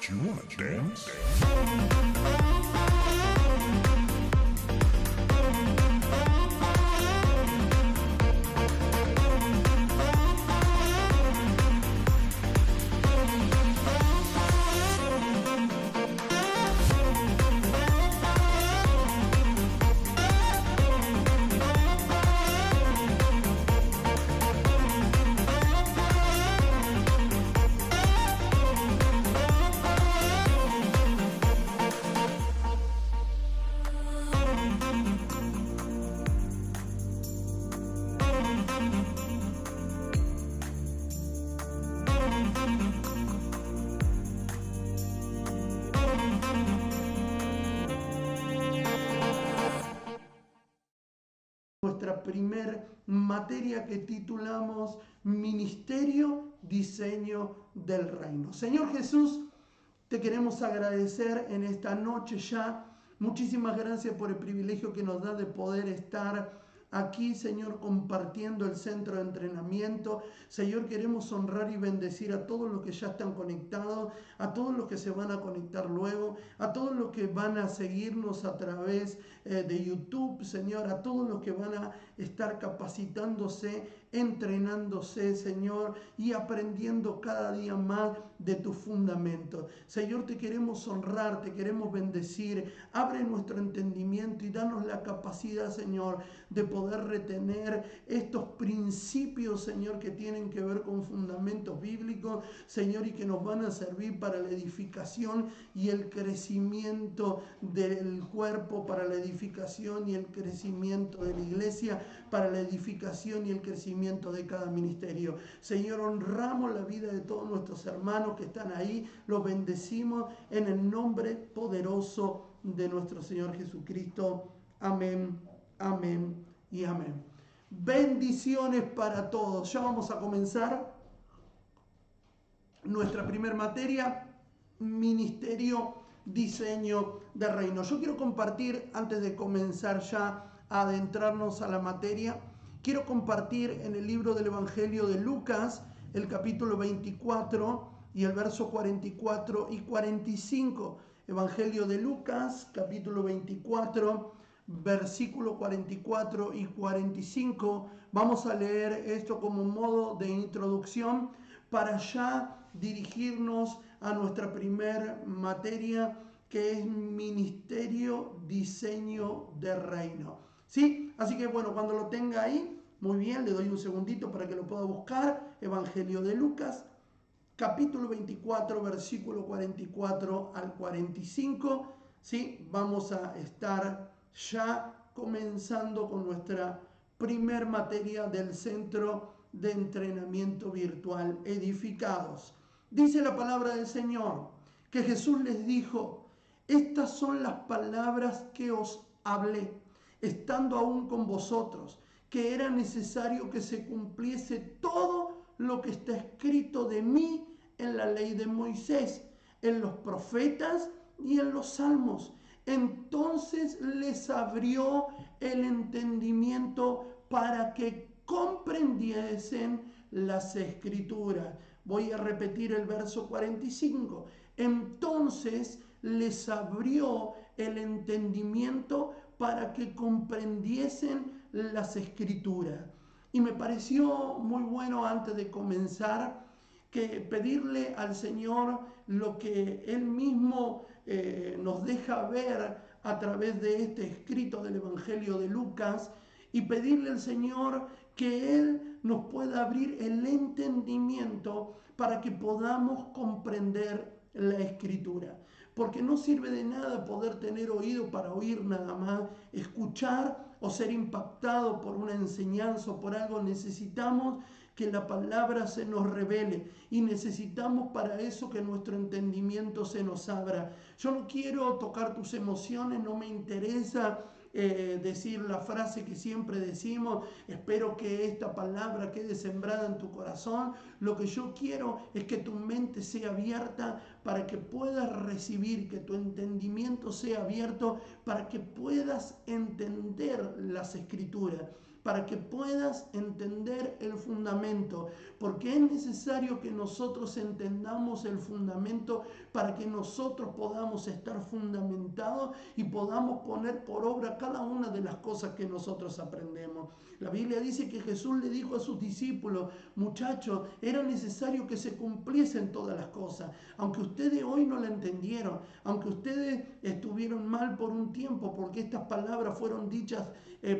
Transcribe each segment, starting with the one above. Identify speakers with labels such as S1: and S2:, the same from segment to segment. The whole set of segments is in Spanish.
S1: You wanna dance? Nuestra primer materia que titulamos Ministerio, Diseño del Reino. Señor Jesús, te queremos agradecer en esta noche ya. Muchísimas gracias por el privilegio que nos da de poder estar aquí, Señor, compartiendo el centro de entrenamiento. Señor, queremos honrar y bendecir a todos los que ya están conectados, a todos los que se van a conectar luego, a todos los que van a seguirnos a través de YouTube, Señor, a todos los que van a estar capacitándose, entrenándose, Señor, y aprendiendo cada día más de tus fundamentos. Señor, te queremos honrar, te queremos bendecir. Abre nuestro entendimiento y danos la capacidad, Señor, de poder retener estos principios, Señor, que tienen que ver con fundamentos bíblicos, Señor, y que nos van a servir para la edificación y el crecimiento del cuerpo, para la edificación y el crecimiento de la iglesia, para la edificación y el crecimiento de cada ministerio. Señor, honramos la vida de todos nuestros hermanos que están ahí, los bendecimos en el nombre poderoso de nuestro Señor Jesucristo. Amén, amén y amén. Bendiciones para todos. Ya vamos a comenzar nuestra primera materia, Ministerio, Diseño de Reino. Yo quiero compartir, antes de comenzar ya a adentrarnos a la materia, quiero compartir en el libro del Evangelio de Lucas, el capítulo 24 y el verso 44 y 45. Evangelio de Lucas, capítulo 24, versículo 44 y 45. Vamos a leer esto como modo de introducción para ya dirigirnos a nuestra primer materia, que es Ministerio, Diseño de Reino. ¿Sí? Así que bueno, cuando lo tenga ahí, muy bien, le doy un segundito para que lo pueda buscar. Evangelio de Lucas, capítulo 24, versículo 44 al 45. ¿Sí? Vamos a estar ya comenzando con nuestra primer materia del Centro de Entrenamiento Virtual Edificados. Dice la palabra del Señor que Jesús les dijo: estas son las palabras que os hablé, estando aún con vosotros, que era necesario que se cumpliese todo lo que está escrito de mí en la ley de Moisés, en los profetas y en los salmos. Entonces les abrió el entendimiento para que comprendiesen las Escrituras. Voy a repetir el verso 45. Entonces les abrió el entendimiento para que comprendiesen las Escrituras. Y me pareció muy bueno, antes de comenzar, que pedirle al Señor lo que Él mismo nos deja ver a través de este escrito del Evangelio de Lucas, y pedirle al Señor que Él nos pueda abrir el entendimiento para que podamos comprender la Escritura. Porque no sirve de nada poder tener oído para oír nada más, escuchar o ser impactado por una enseñanza o por algo. Necesitamos que la palabra se nos revele y necesitamos para eso que nuestro entendimiento se nos abra. Yo no quiero tocar tus emociones, no me interesa decir la frase que siempre decimos, espero que esta palabra quede sembrada en tu corazón. Lo que yo quiero es que tu mente sea abierta para que puedas recibir, que tu entendimiento sea abierto para que puedas entender las Escrituras, para que puedas entender el fundamento, porque es necesario que nosotros entendamos el fundamento para que nosotros podamos estar fundamentados y podamos poner por obra cada una de las cosas que nosotros aprendemos. La Biblia dice que Jesús le dijo a sus discípulos, muchachos, era necesario que se cumpliesen todas las cosas, aunque ustedes hoy no la entendieron, aunque ustedes estuvieron mal por un tiempo, porque estas palabras fueron dichas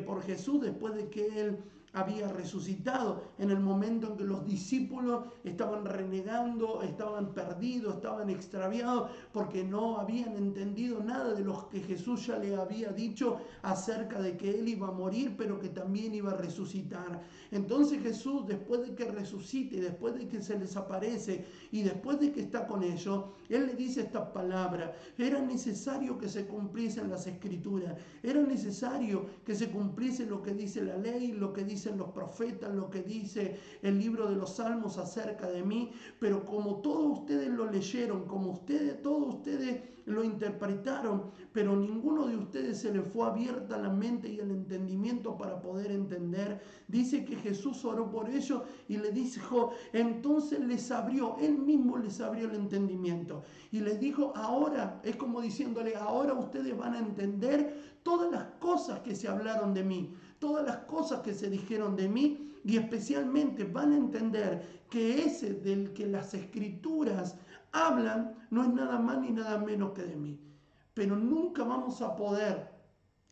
S1: por Jesús después de que Él había resucitado, en el momento en que los discípulos estaban renegando, estaban perdidos, estaban extraviados, porque no habían entendido nada de lo que Jesús ya le había dicho acerca de que Él iba a morir, pero que también iba a resucitar. Entonces Jesús, después de que resucite, después de que se les aparece y después de que está con ellos, Él le dice estas palabras: era necesario que se cumpliesen las Escrituras, era necesario que se cumpliese lo que dice la ley, lo que dicen los profetas, lo que dice el libro de los Salmos acerca de mí, pero como todos ustedes lo leyeron, todos ustedes lo interpretaron, pero ninguno de ustedes se le fue abierta la mente y el entendimiento para poder entender. Dice que Jesús oró por ellos y le dijo, entonces les abrió, Él mismo les abrió el entendimiento y les dijo, ahora, es como diciéndole, ahora ustedes van a entender todas las cosas que se hablaron de mí, todas las cosas que se dijeron de mí, y especialmente van a entender que ese del que las Escrituras hablan no es nada más ni nada menos que de mí. Pero nunca vamos a poder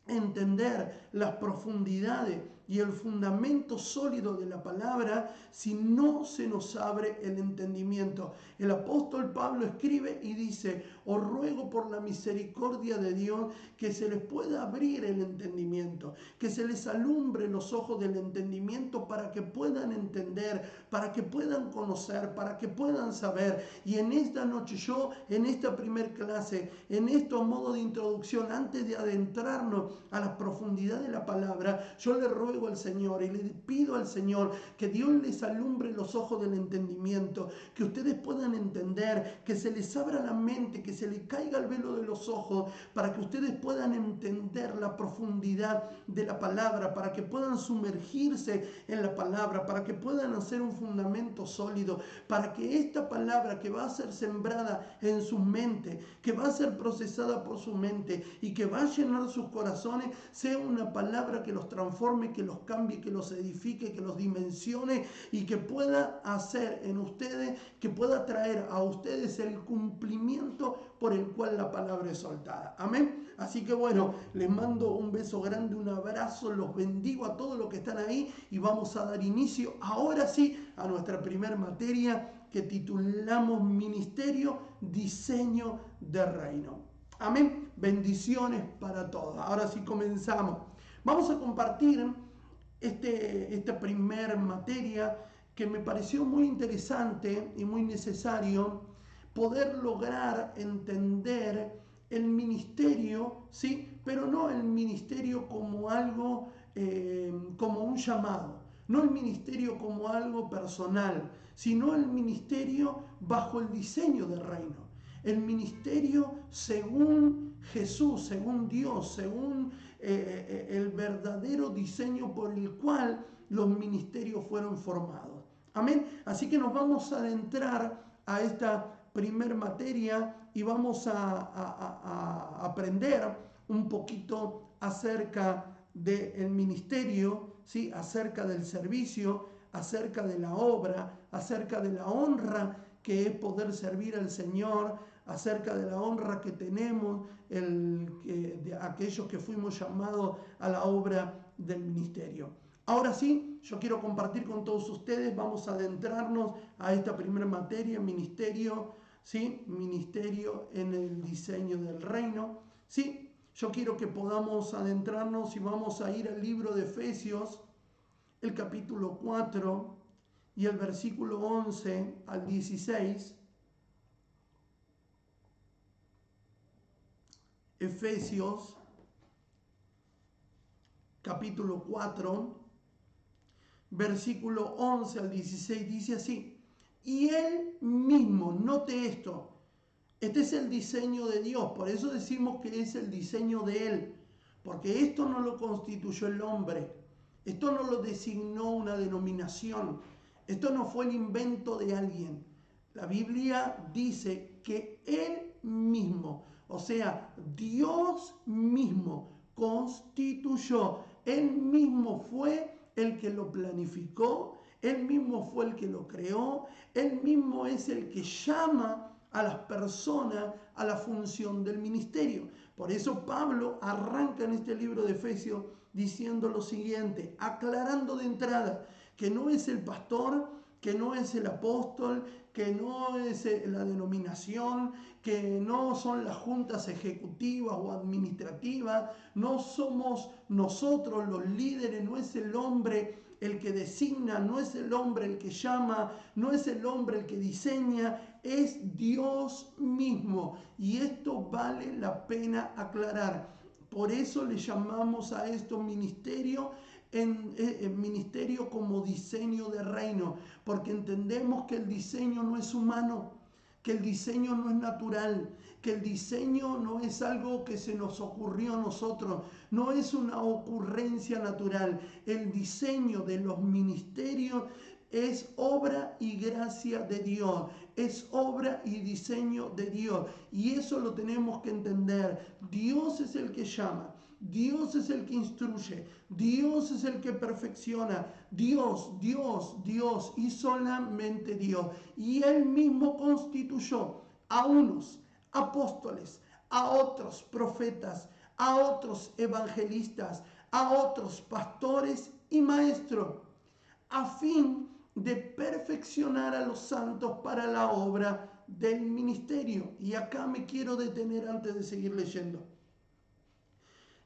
S1: entender las profundidades y el fundamento sólido de la palabra si no se nos abre el entendimiento. El apóstol Pablo escribe y dice, os ruego por la misericordia de Dios que se les pueda abrir el entendimiento, que se les alumbre los ojos del entendimiento para que puedan entender, para que puedan conocer, para que puedan saber. Y en esta noche yo, en esta primer clase, en este modo de introducción, antes de adentrarnos a la profundidad de la palabra, yo le ruego al Señor y le pido al Señor que Dios les alumbre los ojos del entendimiento, que ustedes puedan entender, que se les abra la mente, que se les caiga el velo de los ojos, para que ustedes puedan entender la profundidad de la palabra, para que puedan sumergirse en la palabra, para que puedan hacer un fundamento sólido, para que esta palabra que va a ser sembrada en su mente, que va a ser procesada por su mente y que va a llenar sus corazones, sea una palabra que los transforme, que los cambie, que los edifique, que los dimensione y que pueda hacer en ustedes, que pueda traer a ustedes el cumplimiento por el cual la palabra es soltada. Amén. Así que bueno, les mando un beso grande, un abrazo, los bendigo a todos los que están ahí y vamos a dar inicio ahora sí a nuestra primera materia que titulamos Ministerio, Diseño de Reino. Amén. Bendiciones para todos. Ahora sí comenzamos. Vamos a compartir esta primer materia que me pareció muy interesante y muy necesario poder lograr entender el ministerio, ¿sí? Pero no el ministerio como algo, como un llamado, no el ministerio como algo personal, sino el ministerio bajo el diseño del reino. El ministerio según Jesús, según Dios, según el verdadero diseño por el cual los ministerios fueron formados. Amén. Así que nos vamos a adentrar a esta primer materia y vamos a aprender un poquito acerca del ministerio, ¿sí? Acerca del servicio, acerca de la obra, acerca de la honra que es poder servir al Señor, acerca de la honra que tenemos de aquellos que fuimos llamados a la obra del ministerio. Ahora sí, yo quiero compartir con todos ustedes, vamos a adentrarnos a esta primera materia, ministerio, ¿sí? Ministerio en el diseño del reino, ¿sí? Yo quiero que podamos adentrarnos y vamos a ir al libro de Efesios, el capítulo 4 y el versículo 11 al 16. Efesios, capítulo 4, versículo 11 al 16, dice así: y él mismo, note esto, este es el diseño de Dios, por eso decimos que es el diseño de él, porque esto no lo constituyó el hombre, esto no lo designó una denominación, esto no fue el invento de alguien. La Biblia dice que él mismo, o sea, Dios mismo constituyó, él mismo fue el que lo planificó, él mismo fue el que lo creó, él mismo es el que llama a las personas a la función del ministerio. Por eso Pablo arranca en este libro de Efesios diciendo lo siguiente, aclarando de entrada que no es el pastor, que no es el apóstol, que no es la denominación, que no son las juntas ejecutivas o administrativas, no somos nosotros los líderes, no es el hombre el que designa, no es el hombre el que llama, no es el hombre el que diseña, es Dios mismo. Y esto vale la pena aclarar. Por eso le llamamos a esto ministerio, ministerio como diseño de reino, porque entendemos que el diseño no es humano, que el diseño no es natural, que el diseño no es algo que se nos ocurrió a nosotros, no es una ocurrencia natural. El diseño de los ministerios es obra y gracia de Dios, es obra y diseño de Dios, y eso lo tenemos que entender. Dios es el que llama, Dios es el que instruye, Dios es el que perfecciona, Dios y solamente Dios. Y Él mismo constituyó a unos apóstoles, a otros profetas, a otros evangelistas, a otros pastores y maestros, a fin de perfeccionar a los santos para la obra del ministerio. Y acá me quiero detener antes de seguir leyendo.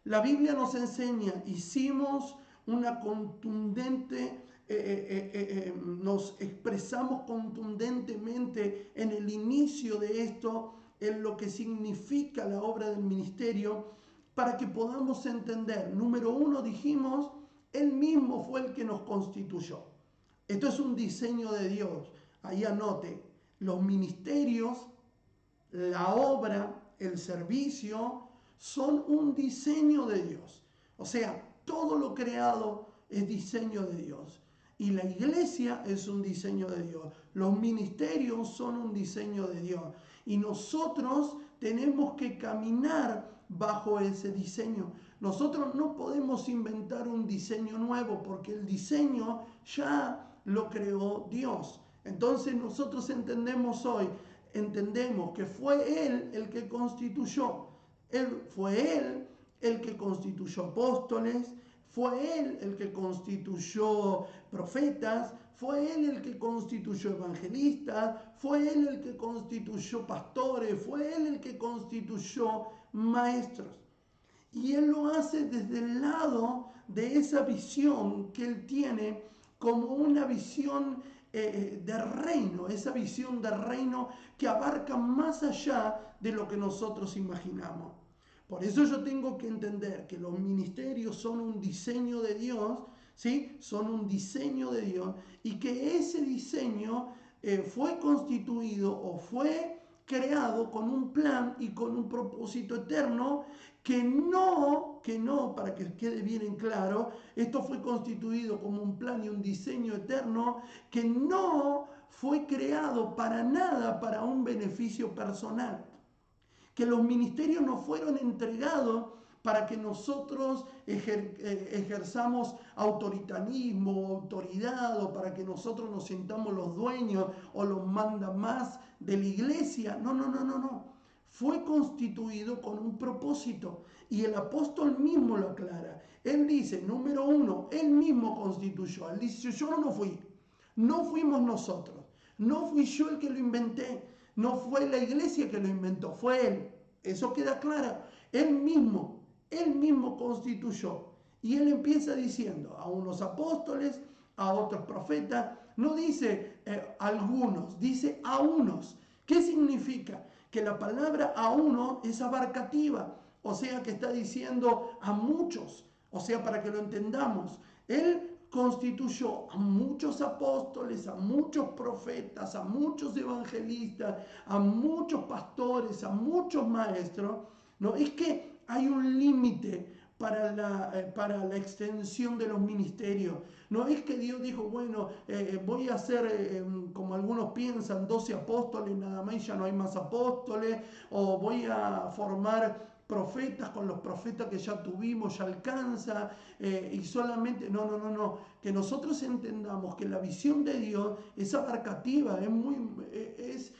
S1: La Biblia nos enseña, hicimos una contundente, nos expresamos contundentemente en el inicio de esto, en lo que significa la obra del ministerio, para que podamos entender. Número uno, dijimos, Él mismo fue el que nos constituyó. Esto es un diseño de Dios. Ahí anote, los ministerios, la obra, el servicio, son un diseño de Dios. O sea, todo lo creado es diseño de Dios. Y la iglesia es un diseño de Dios. Los ministerios son un diseño de Dios. Y nosotros tenemos que caminar bajo ese diseño. Nosotros no podemos inventar un diseño nuevo porque el diseño ya lo creó Dios. Entonces nosotros entendemos que fue Él el que constituyó. Fue Él el que constituyó apóstoles, fue Él el que constituyó profetas, fue Él el que constituyó evangelistas, fue Él el que constituyó pastores, fue Él el que constituyó maestros. Y Él lo hace desde el lado de esa visión que Él tiene como una visión de reino, esa visión de reino que abarca más allá de lo que nosotros imaginamos. Por eso yo tengo que entender que los ministerios son un diseño de Dios, ¿sí? Son un diseño de Dios, y que ese diseño fue constituido o fue creado con un plan y con un propósito eterno que no, para que quede bien en claro, esto fue constituido como un plan y un diseño eterno que no fue creado para nada para un beneficio personal. Que los ministerios no fueron entregados para que nosotros ejerzamos autoritarismo, autoridad, o para que nosotros nos sintamos los dueños o los manda más de la iglesia. No, no, no, no, no. Fue constituido con un propósito y el apóstol mismo lo aclara. Él dice, número uno, él mismo constituyó. Él dice, yo no fui, no fuimos nosotros, no fui yo el que lo inventé, no fue la iglesia que lo inventó, fue él. Eso queda claro. Él mismo constituyó. Y él empieza diciendo a unos apóstoles, a otros profetas, no dice algunos, dice a unos. ¿Qué significa? Que la palabra a uno es abarcativa, o sea que está diciendo a muchos, o sea, para que lo entendamos. Él constituyó a muchos apóstoles, a muchos profetas, a muchos evangelistas, a muchos pastores, a muchos maestros. No es que hay un límite para la extensión de los ministerios. No es que Dios dijo, bueno, voy a hacer, como algunos piensan, 12 apóstoles nada más y ya no hay más apóstoles, o voy a formar profetas con los profetas que ya tuvimos, ya alcanza, y solamente, no, que nosotros entendamos que la visión de Dios es abarcativa, es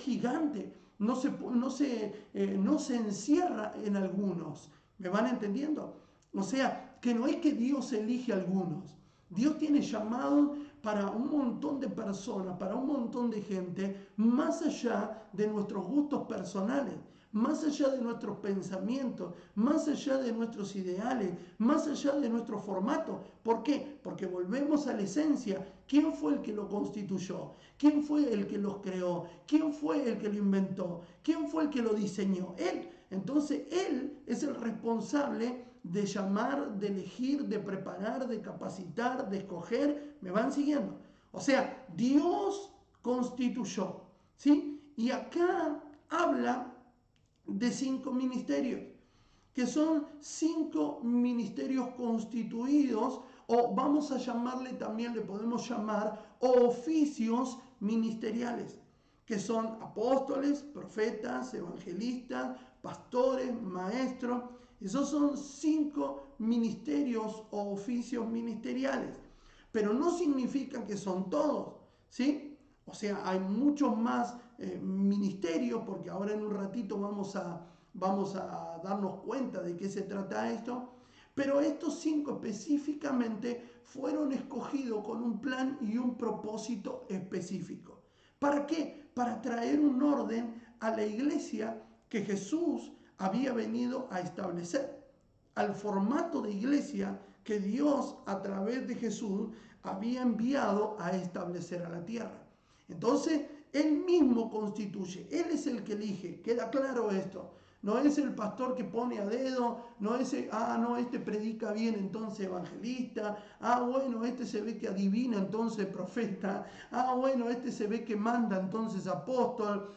S1: gigante, no se encierra en algunos. ¿Me van entendiendo? O sea, que no es que Dios elige a algunos. Dios tiene llamado para un montón de personas, para un montón de gente, más allá de nuestros gustos personales, más allá de nuestros pensamientos, más allá de nuestros ideales, más allá de nuestro formato. ¿Por qué? Porque volvemos a la esencia. ¿Quién fue el que lo constituyó? ¿Quién fue el que los creó? ¿Quién fue el que lo inventó? ¿Quién fue el que lo diseñó? Él. Entonces Él es el responsable de llamar, de elegir, de preparar, de capacitar, de escoger. ¿Me van siguiendo? O sea, Dios constituyó, ¿sí? Y acá habla de 5 ministerios, que son 5 ministerios constituidos, o vamos a llamarle también, le podemos llamar oficios ministeriales, que son apóstoles, profetas, evangelistas, pastores, maestros. Esos son 5 ministerios o oficios ministeriales, pero no significa que son todos, ¿sí? O sea, hay muchos más ministerios, porque ahora en un ratito vamos a darnos cuenta de qué se trata esto, pero estos 5 específicamente fueron escogidos con un plan y un propósito específico. ¿Para qué? Para traer un orden a la iglesia que Jesús había venido a establecer, al formato de iglesia que Dios a través de Jesús había enviado a establecer a la tierra. Entonces, Él mismo constituye, Él es el que elige, queda claro esto. No es el pastor que pone a dedo, no es, no, este predica bien, entonces evangelista, bueno, este se ve que adivina, entonces profeta, bueno, este se ve que manda, entonces apóstol,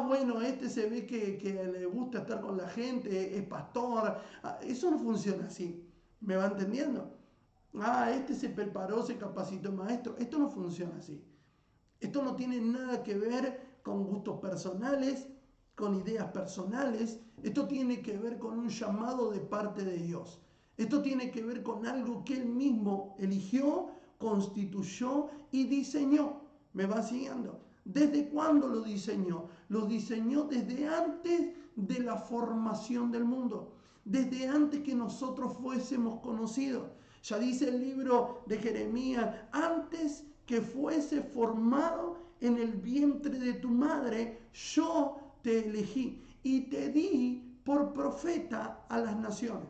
S1: bueno, este se ve que le gusta estar con la gente, es pastor. Eso no funciona así, ¿me va entendiendo? Este se preparó, se capacitó maestro. Esto no funciona así. Esto no tiene nada que ver con gustos personales, con ideas personales. Esto tiene que ver con un llamado de parte de Dios. Esto tiene que ver con algo que Él mismo eligió, constituyó y diseñó. ¿Me va siguiendo? ¿Desde cuándo lo diseñó? Lo diseñó desde antes de la formación del mundo, desde antes que nosotros fuésemos conocidos. Ya dice el libro de Jeremías, antes que fuese formado en el vientre de tu madre, yo te elegí y te di por profeta a las naciones.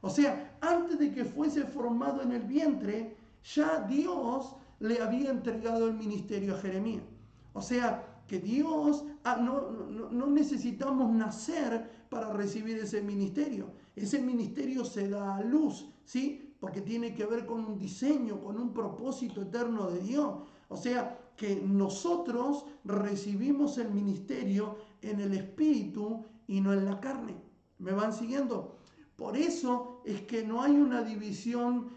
S1: O sea, antes de que fuese formado en el vientre, ya Dios le había entregado el ministerio a Jeremías. O sea, que Dios, no necesitamos nacer para recibir ese ministerio. Ese ministerio se da a luz, ¿sí? Porque tiene que ver con un diseño, con un propósito eterno de Dios. O sea, que nosotros recibimos el ministerio en el espíritu y no en la carne. ¿Me van siguiendo? Por eso es que no hay una división,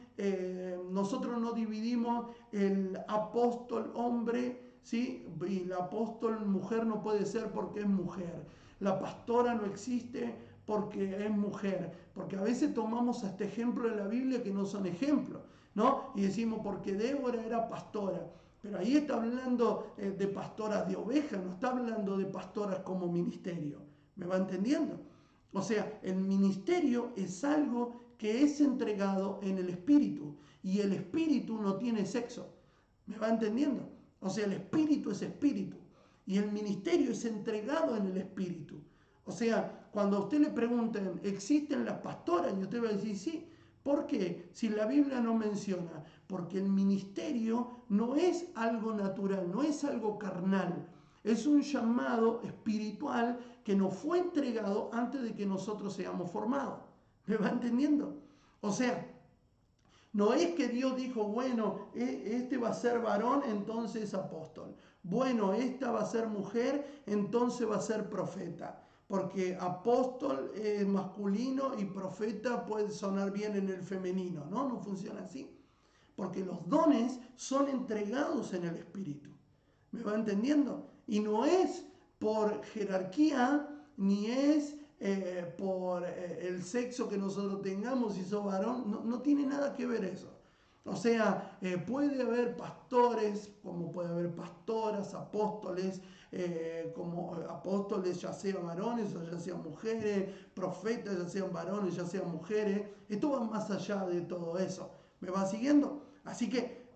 S1: nosotros no dividimos el apóstol hombre, ¿sí? Y la apóstol mujer no puede ser porque es mujer. La pastora no existe porque es mujer, porque a veces tomamos este ejemplo de la Biblia que no son ejemplos, ¿no? Y decimos porque Débora era pastora, pero ahí está hablando de pastoras de ovejas, no está hablando de pastoras como ministerio, ¿me va entendiendo? O sea, el ministerio es algo que es entregado en el espíritu y el espíritu no tiene sexo, ¿me va entendiendo? O sea, el espíritu es espíritu y el ministerio es entregado en el espíritu. O sea, cuando a usted le pregunten, ¿existen las pastoras? Y usted va a decir, sí. ¿Por qué? Si la Biblia no menciona, porque el ministerio no es algo natural, no es algo carnal, es un llamado espiritual que nos fue entregado antes de que nosotros seamos formados. ¿Me va entendiendo? O sea, no es que Dios dijo, bueno, este va a ser varón, entonces apóstol. Bueno, esta va a ser mujer, entonces va a ser profeta. Porque apóstol es masculino y profeta puede sonar bien en el femenino, ¿no? No funciona así. Porque los dones son entregados en el Espíritu. ¿Me va entendiendo? Y no es por jerarquía, ni es por el sexo que nosotros tengamos, si sos varón, no tiene nada que ver eso. O sea, puede haber pastores, como puede haber pastoras, apóstoles, como apóstoles ya sean varones o ya sean mujeres, profetas ya sean varones, ya sean mujeres. Esto va más allá de todo eso. ¿Me va siguiendo? Así que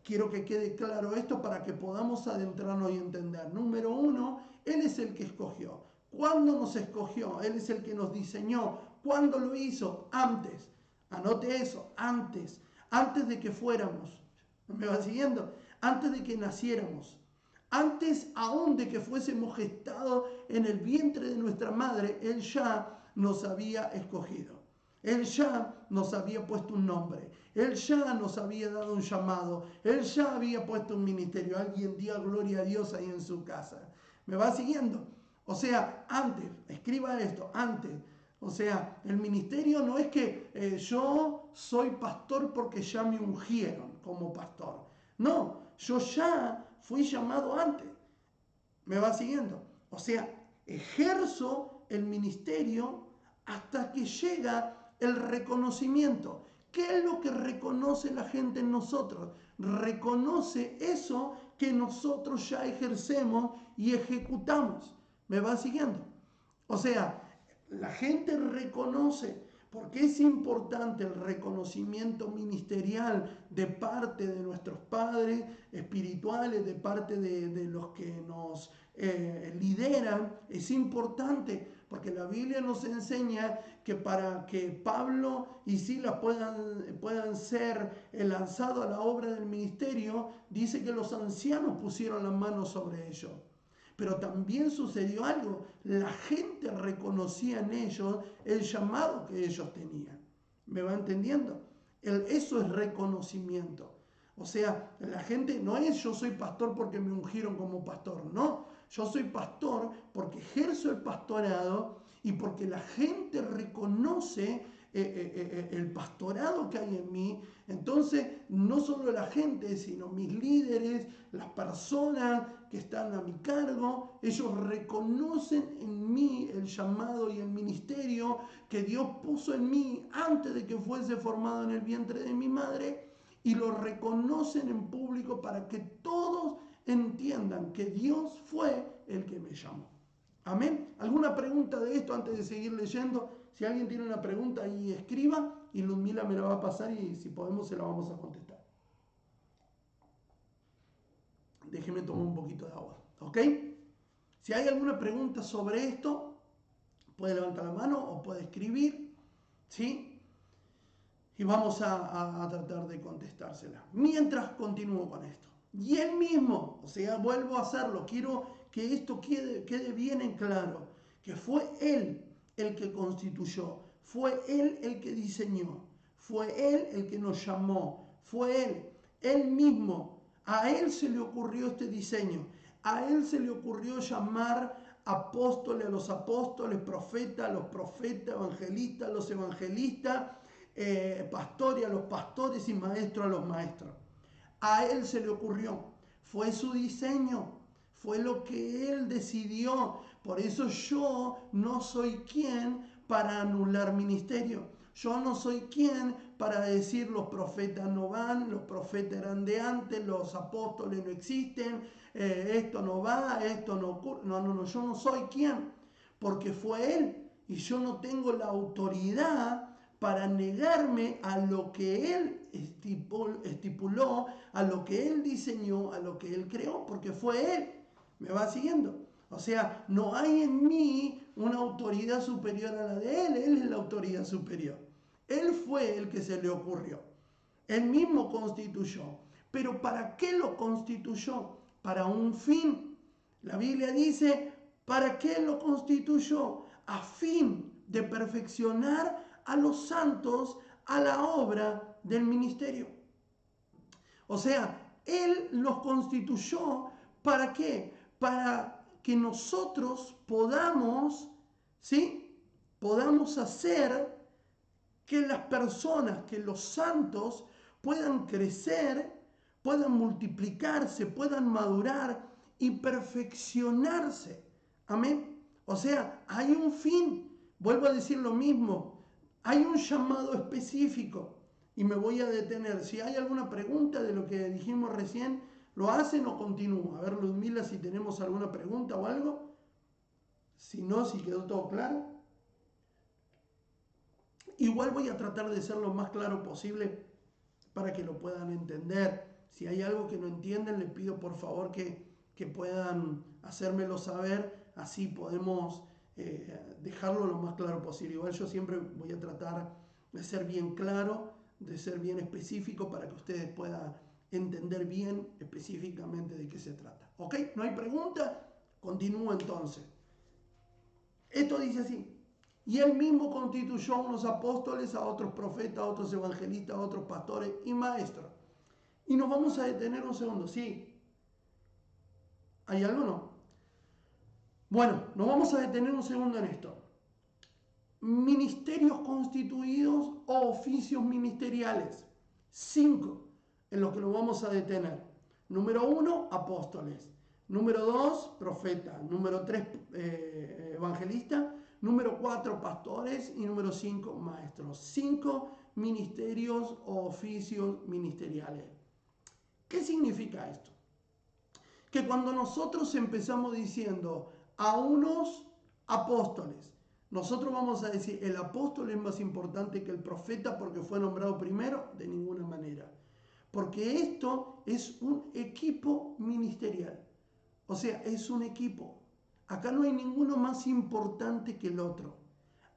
S1: quiero que quede claro esto para que podamos adentrarnos y entender. Número uno, Él es el que escogió. ¿Cuándo nos escogió? Él es el que nos diseñó. ¿Cuándo lo hizo? Antes. Anote eso, antes. Antes de que fuéramos. ¿Me va siguiendo? Antes de que naciéramos. Antes aún de que fuésemos gestados en el vientre de nuestra madre, Él ya nos había escogido. Él ya nos había puesto un nombre. Él ya nos había dado un llamado. Él ya había puesto un ministerio. Alguien dio gloria a Dios ahí en su casa. ¿Me va siguiendo? O sea, antes, escriba esto, antes. O sea, el ministerio no es que yo soy pastor porque ya me ungieron como pastor. No, yo ya fui llamado antes. ¿Me va siguiendo? O sea, ejerzo el ministerio hasta que llega el reconocimiento. ¿Qué es lo que reconoce la gente en nosotros? Reconoce eso que nosotros ya ejercemos y ejecutamos. ¿Me va siguiendo? O sea, la gente reconoce, porque es importante el reconocimiento ministerial de parte de nuestros padres espirituales, de parte de los que nos lideran. Es importante porque la Biblia nos enseña que para que Pablo y Silas puedan ser lanzados a la obra del ministerio, dice que los ancianos pusieron las manos sobre ellos. Pero también sucedió algo, la gente reconocía en ellos el llamado que ellos tenían. ¿Me va entendiendo? Eso es reconocimiento. O sea, la gente no es yo soy pastor porque me ungieron como pastor, no. Yo soy pastor porque ejerzo el pastorado y porque la gente reconoce el pastorado que hay en mí. Entonces, no solo la gente, sino mis líderes, las personas que están a mi cargo, ellos reconocen en mí el llamado y el ministerio que Dios puso en mí antes de que fuese formado en el vientre de mi madre, y lo reconocen en público para que todos entiendan que Dios fue el que me llamó. Amén. ¿Alguna pregunta de esto antes de seguir leyendo? Si alguien tiene una pregunta, ahí escriba y Ludmila me la va a pasar y si podemos se la vamos a contestar. Déjeme tomar un poquito de agua. ¿Ok? Si hay alguna pregunta sobre esto, puede levantar la mano o puede escribir. ¿Sí? Y vamos a tratar de contestársela. Mientras continúo con esto. Y él mismo, o sea, vuelvo a hacerlo. Quiero que esto quede bien en claro. Que fue él el que constituyó. Fue él el que diseñó. Fue él el que nos llamó. Fue él mismo. A él se le ocurrió este diseño. A él se le ocurrió llamar apóstoles a los apóstoles, profetas a los profetas, evangelistas a los evangelistas, pastores a los pastores y maestros a los maestros. A él se le ocurrió. Fue su diseño. Fue lo que él decidió. Por eso yo no soy quien para anular ministerio. Yo no soy quien para decir los profetas no van, los profetas eran de antes, los apóstoles no existen, esto no va, esto no ocurre. No, yo no soy quien, porque fue Él y yo no tengo la autoridad para negarme a lo que Él estipuló, a lo que Él diseñó, a lo que Él creó, porque fue Él. ¿Me va siguiendo? O sea, no hay en mí una autoridad superior a la de Él es la autoridad superior. Él fue el que se le ocurrió. Él mismo constituyó. Pero ¿para qué lo constituyó? Para un fin. La Biblia dice, ¿para qué lo constituyó? A fin de perfeccionar a los santos a la obra del ministerio. O sea, Él los constituyó, ¿para qué? Para que nosotros podamos, ¿sí? Podamos hacer que las personas, que los santos puedan crecer, puedan multiplicarse, puedan madurar y perfeccionarse. Amén. O sea, hay un fin. Vuelvo a decir lo mismo. Hay un llamado específico. Y me voy a detener. Si hay alguna pregunta de lo que dijimos recién, ¿lo hacen o continúo? A ver, Ludmila, si tenemos alguna pregunta o algo. Si no, si quedó todo claro. Igual voy a tratar de ser lo más claro posible para que lo puedan entender. Si hay algo que no entienden, les pido por favor que puedan hacérmelo saber. Así podemos dejarlo lo más claro posible. Igual yo siempre voy a tratar de ser bien claro, de ser bien específico para que ustedes puedan entender bien específicamente de qué se trata. ¿Ok? ¿No hay pregunta? Continúo entonces. Esto dice así. Y Él mismo constituyó a unos apóstoles, a otros profetas, a otros evangelistas, a otros pastores y maestros. Y nos vamos a detener un segundo. ¿Sí? ¿Hay algo o no? Bueno, nos vamos a detener un segundo en esto. Ministerios constituidos o oficios ministeriales. 5 en los que nos vamos a detener. Número 1, apóstoles. Número 2, profeta. Número 3, evangelista. Número 4, pastores. Y número 5, maestros. 5 ministerios o oficios ministeriales. ¿Qué significa esto? Que cuando nosotros empezamos diciendo a unos apóstoles, nosotros vamos a decir, el apóstol es más importante que el profeta porque fue nombrado primero, de ninguna manera. Porque esto es un equipo ministerial. O sea, es un equipo. Acá no hay ninguno más importante que el otro.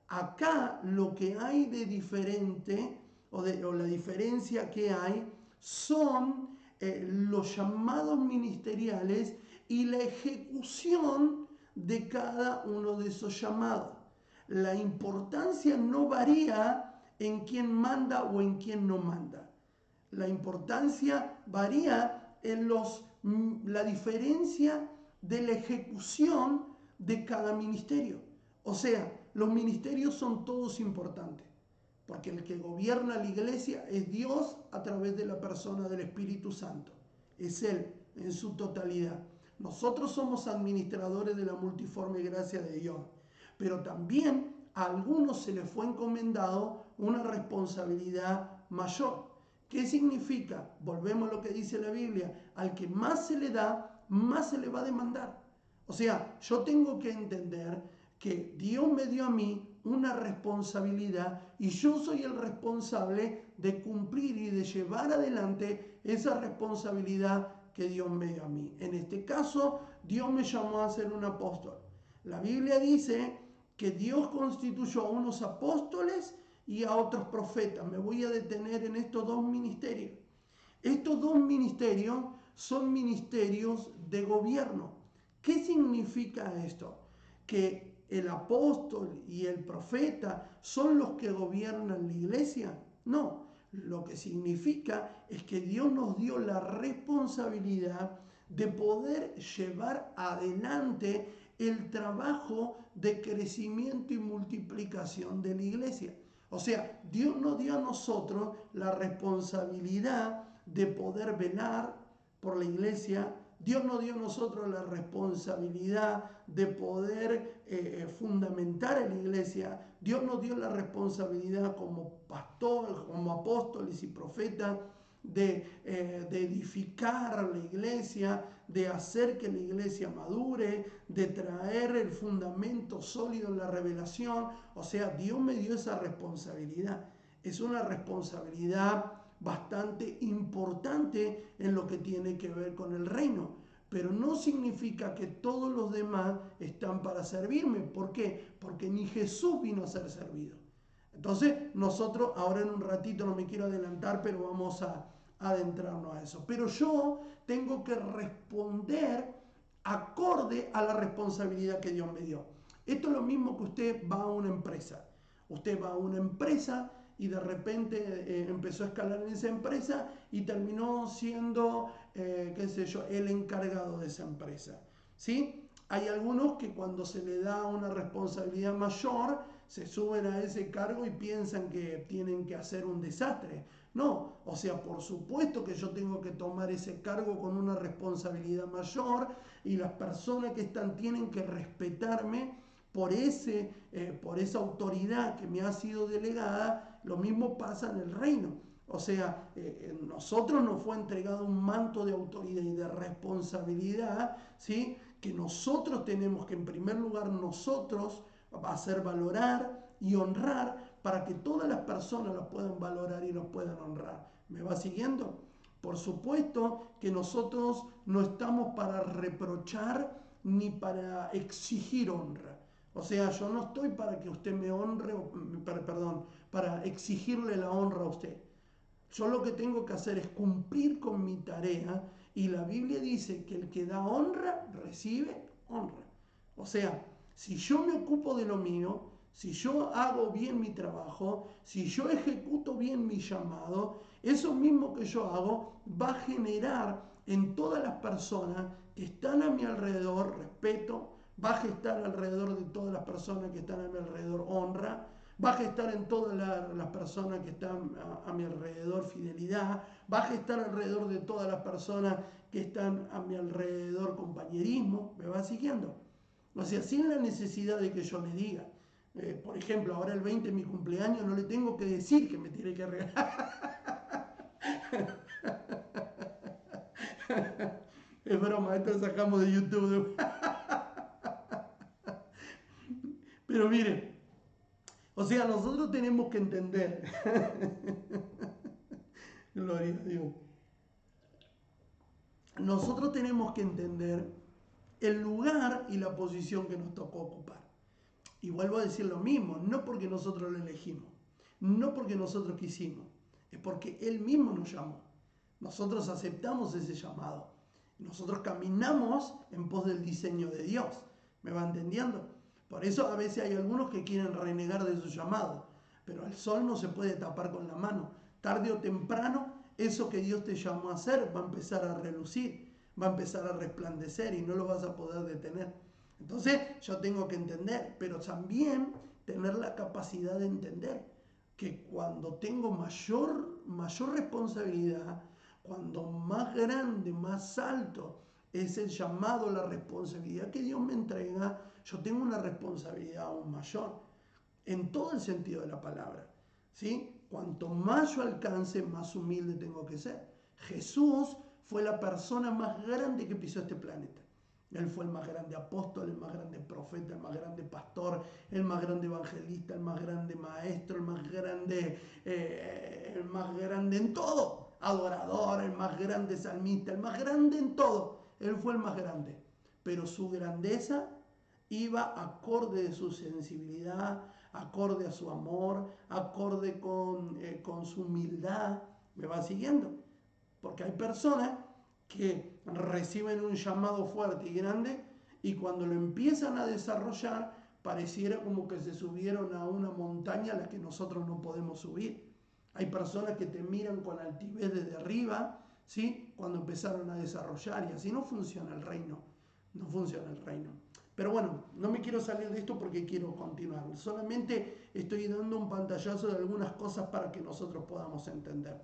S1: Acá lo que hay de diferente, o la diferencia que hay, son los llamados ministeriales y la ejecución de cada uno de esos llamados. La importancia no varía en quién manda o en quién no manda. La importancia varía en la diferencia de la ejecución de cada ministerio. O sea, los ministerios son todos importantes, porque el que gobierna la iglesia es Dios a través de la persona del Espíritu Santo. Es Él en su totalidad. Nosotros somos administradores de la multiforme gracia de Dios, pero también a algunos se les fue encomendado una responsabilidad mayor. ¿Qué significa? Volvemos a lo que dice la Biblia. Al que más se le da, más se le va a demandar. O sea, yo tengo que entender que Dios me dio a mí una responsabilidad y yo soy el responsable de cumplir y de llevar adelante esa responsabilidad que Dios me dio a mí. En este caso, Dios me llamó a ser un apóstol. La Biblia dice que Dios constituyó a unos apóstoles y a otros profetas. Me voy a detener en estos dos ministerios. Estos dos ministerios son ministerios de gobierno. ¿Qué significa esto? Que el apóstol y el profeta son los que gobiernan la iglesia. No, lo que significa es que Dios nos dio la responsabilidad de poder llevar adelante el trabajo de crecimiento y multiplicación de la iglesia. O sea, Dios nos dio a nosotros la responsabilidad de poder velar por la iglesia, Dios nos dio a nosotros la responsabilidad de poder fundamentar a la iglesia. Dios nos dio la responsabilidad como pastor, como apóstoles y profetas, de edificar la iglesia, de hacer que la iglesia madure, de traer el fundamento sólido en la revelación. O sea, Dios me dio esa responsabilidad. Es una responsabilidad bastante importante en lo que tiene que ver con el reino. Pero no significa que todos los demás están para servirme. ¿Por qué? Porque ni Jesús vino a ser servido. Entonces, nosotros, ahora en un ratito, no me quiero adelantar, pero vamos a adentrarnos a eso. Pero yo tengo que responder acorde a la responsabilidad que Dios me dio. Esto es lo mismo que usted va a una empresa. Usted va a una empresa y de repente empezó a escalar en esa empresa y terminó siendo, qué sé yo, el encargado de esa empresa. ¿Sí? Hay algunos que cuando se le da una responsabilidad mayor, se suben a ese cargo y piensan que tienen que hacer un desastre. No, o sea, por supuesto que yo tengo que tomar ese cargo con una responsabilidad mayor y las personas que están tienen que respetarme por esa autoridad que me ha sido delegada. Lo mismo pasa en el reino. O sea, nosotros nos fue entregado un manto de autoridad y de responsabilidad, ¿sí? Que nosotros tenemos que, en primer lugar, nosotros hacer valorar y honrar para que todas las personas los puedan valorar y los puedan honrar. ¿Me va siguiendo? Por supuesto que nosotros no estamos para reprochar ni para exigir honra. O sea, yo no estoy para que usted me honre, perdón, para exigirle la honra a usted. Yo lo que tengo que hacer es cumplir con mi tarea y la Biblia dice que el que da honra recibe honra. O sea, si yo me ocupo de lo mío, si yo hago bien mi trabajo, si yo ejecuto bien mi llamado, eso mismo que yo hago va a generar en todas las personas que están a mi alrededor respeto, va a gestar alrededor de todas las personas que están a mi alrededor honra, va a gestar en todas las personas que están a mi alrededor fidelidad, va a gestar alrededor de todas las personas que están a mi alrededor compañerismo. ¿Me va siguiendo? O sea, sin la necesidad de que yo le diga. Por ejemplo, ahora el 20 es mi cumpleaños, no le tengo que decir que me tiene que regalar. Es broma, esto lo sacamos de YouTube. Pero miren, o sea, nosotros tenemos que entender. Gloria a Dios. Nosotros tenemos que entender el lugar y la posición que nos tocó ocupar. Y vuelvo a decir lo mismo, no porque nosotros lo elegimos, no porque nosotros quisimos, es porque Él mismo nos llamó. Nosotros aceptamos ese llamado. Nosotros caminamos en pos del diseño de Dios. ¿Me va entendiendo? Por eso a veces hay algunos que quieren renegar de su llamado, pero el sol no se puede tapar con la mano. Tarde o temprano, eso que Dios te llamó a hacer va a empezar a relucir, va a empezar a resplandecer y no lo vas a poder detener. Entonces yo tengo que entender, pero también tener la capacidad de entender que cuando tengo mayor responsabilidad, cuando más grande, más alto es el llamado, la responsabilidad que Dios me entrega, yo tengo una responsabilidad aún mayor, en todo el sentido de la palabra. ¿Sí? Cuanto más yo alcance, más humilde tengo que ser. Jesús fue la persona más grande que pisó este planeta. Él fue el más grande apóstol, el más grande profeta, el más grande pastor, el más grande evangelista, el más grande maestro, el más grande en todo. Adorador, el más grande salmista, el más grande en todo. Él fue el más grande. Pero su grandeza iba acorde de su sensibilidad, acorde a su amor, acorde con su humildad. ¿Me va siguiendo? Porque hay personas que reciben un llamado fuerte y grande y cuando lo empiezan a desarrollar pareciera como que se subieron a una montaña a la que nosotros no podemos subir. Hay personas que te miran con altivez desde arriba, ¿sí? Cuando empezaron a desarrollar y así no funciona el reino, no funciona el reino. Pero bueno, no me quiero salir de esto porque quiero continuar. Solamente estoy dando un pantallazo de algunas cosas para que nosotros podamos entender.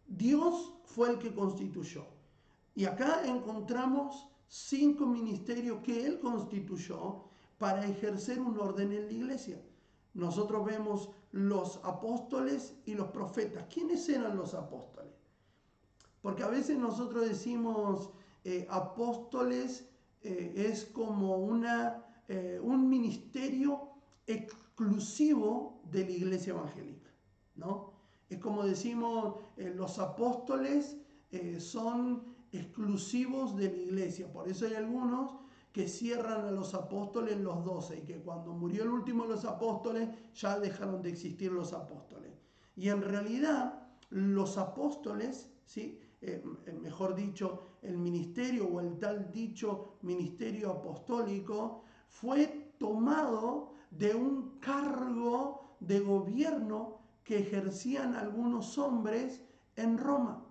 S1: Dios fue el que constituyó. Y acá encontramos 5 ministerios que él constituyó para ejercer un orden en la iglesia. Nosotros vemos los apóstoles y los profetas. ¿Quiénes eran los apóstoles? Porque a veces nosotros decimos apóstoles es como un ministerio exclusivo de la iglesia evangélica, ¿no? Es como decimos, los apóstoles son exclusivos de la iglesia. Por eso hay algunos que cierran a los apóstoles en los 12 y que cuando murió el último de los apóstoles ya dejaron de existir los apóstoles. Y en realidad los apóstoles, ¿sí? Mejor dicho, el ministerio o el tal dicho ministerio apostólico fue tomado de un cargo de gobierno que ejercían algunos hombres en Roma,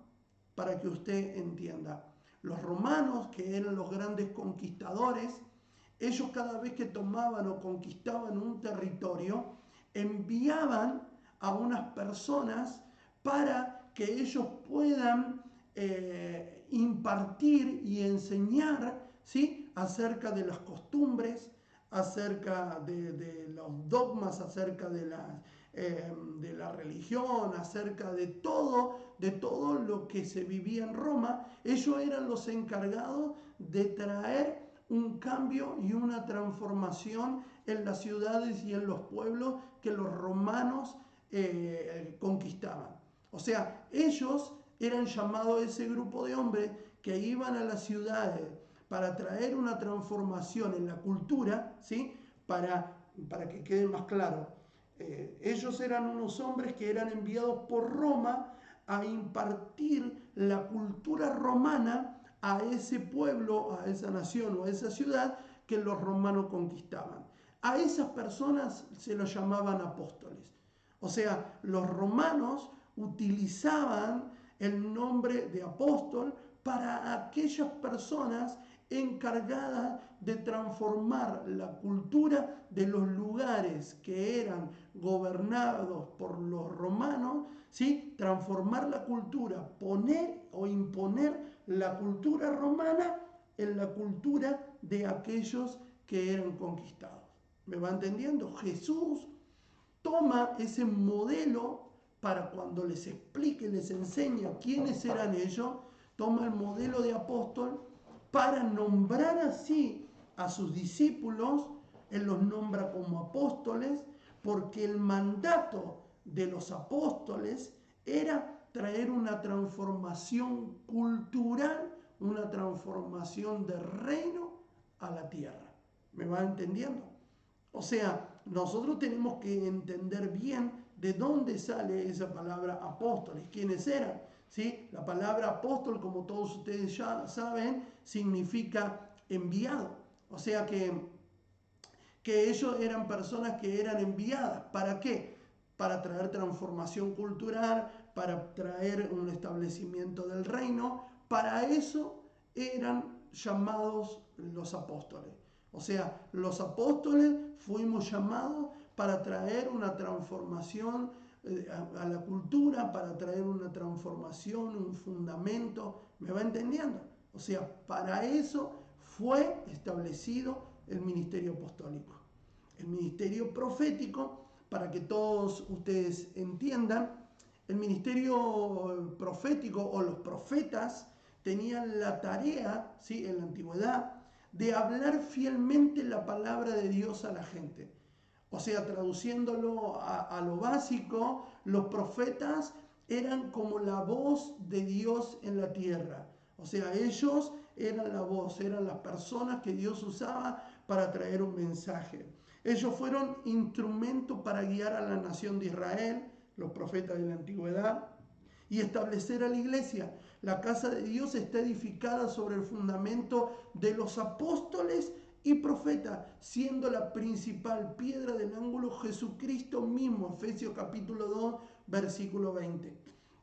S1: para que usted entienda. Los romanos, que eran los grandes conquistadores, ellos cada vez que tomaban o conquistaban un territorio, enviaban a unas personas para que ellos puedan impartir y enseñar, ¿sí?, acerca de las costumbres, acerca de los dogmas, acerca de la religión, acerca de todo lo que se vivía en Roma. Ellos eran los encargados de traer un cambio y una transformación en las ciudades y en los pueblos que los romanos conquistaban. O sea, ellos eran llamados, ese grupo de hombres que iban a las ciudades para traer una transformación en la cultura, ¿sí? Para que quede más claro. Ellos eran unos hombres que eran enviados por Roma a impartir la cultura romana a ese pueblo, a esa nación o a esa ciudad que los romanos conquistaban. A esas personas se los llamaban apóstoles. O sea, los romanos utilizaban el nombre de apóstol para aquellas personas encargadas de transformar la cultura de los lugares que eran gobernados por los romanos, ¿sí? Transformar la cultura, poner o imponer la cultura romana en la cultura de aquellos que eran conquistados. ¿Me va entendiendo? Jesús toma ese modelo para cuando les explique, les enseña quiénes eran ellos, toma el modelo de apóstol para nombrar así a sus discípulos. Él los nombra como apóstoles porque el mandato de los apóstoles era traer una transformación cultural, una transformación de reino a la tierra. ¿Me va entendiendo? O sea, nosotros tenemos que entender bien de dónde sale esa palabra apóstoles, quiénes eran. ¿Sí? La palabra apóstol, como todos ustedes ya saben, significa enviado. O sea que ellos eran personas que eran enviadas. ¿Para qué? Para traer transformación cultural, para traer un establecimiento del reino. Para eso eran llamados los apóstoles. O sea, los apóstoles fuimos llamados para traer una transformación a la cultura, para traer una transformación, un fundamento. ¿Me va entendiendo? O sea, para eso fue establecido el ministerio apostólico. El ministerio profético, para que todos ustedes entiendan, el ministerio profético o los profetas tenían la tarea, ¿sí?, en la antigüedad, de hablar fielmente la palabra de Dios a la gente. O sea, traduciéndolo a lo básico, los profetas eran como la voz de Dios en la tierra. O sea, ellos eran la voz, eran las personas que Dios usaba para traer un mensaje. Ellos fueron instrumentos para guiar a la nación de Israel, los profetas de la antigüedad, y establecer a la iglesia. La casa de Dios está edificada sobre el fundamento de los apóstoles y profetas, siendo la principal piedra del ángulo Jesucristo mismo, Efesios capítulo 2, versículo 20.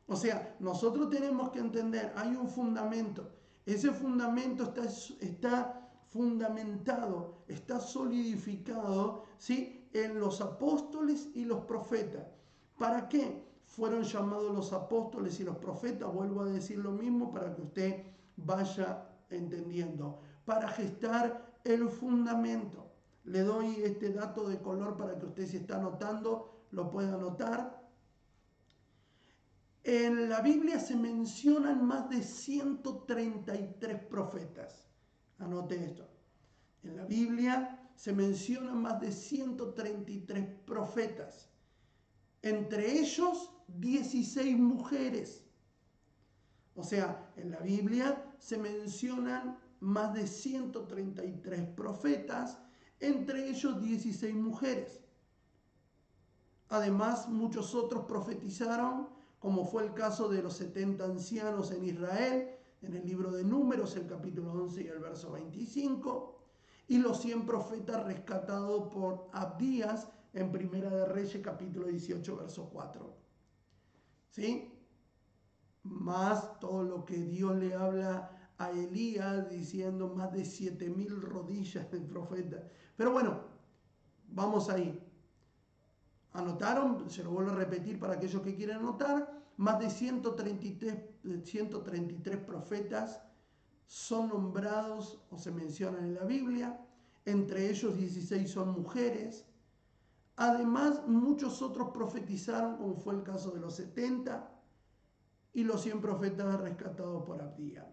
S1: O sea, nosotros tenemos que entender, hay un fundamento. Ese fundamento está fundamentado, está solidificado, ¿sí?, en los apóstoles y los profetas. ¿Para qué fueron llamados los apóstoles y los profetas? Vuelvo a decir lo mismo para que usted vaya entendiendo, para gestar el fundamento. Le doy este dato de color para que usted, si está anotando, lo pueda anotar. En la Biblia se mencionan más de 133 profetas. Anote esto. En la Biblia se mencionan más de 133 profetas. Entre ellos 16 mujeres. O sea, en la Biblia se mencionan más de 133 profetas, entre ellos 16 mujeres. Además, muchos otros profetizaron, como fue el caso de los 70 ancianos en Israel, en el libro de Números, el capítulo 11 y el verso 25, y los 100 profetas rescatados por Abdías en Primera de Reyes, capítulo 18, verso 4. ¿Sí? Más todo lo que Dios le habla a Elías, diciendo más de 7.000 rodillas del profeta. Pero bueno, vamos ahí. ¿Anotaron? Se lo vuelvo a repetir para aquellos que quieren anotar. Más de 133 profetas son nombrados o se mencionan en la Biblia. Entre ellos 16 son mujeres. Además, muchos otros profetizaron, como fue el caso de los 70 y los 100 profetas rescatados por Abdías.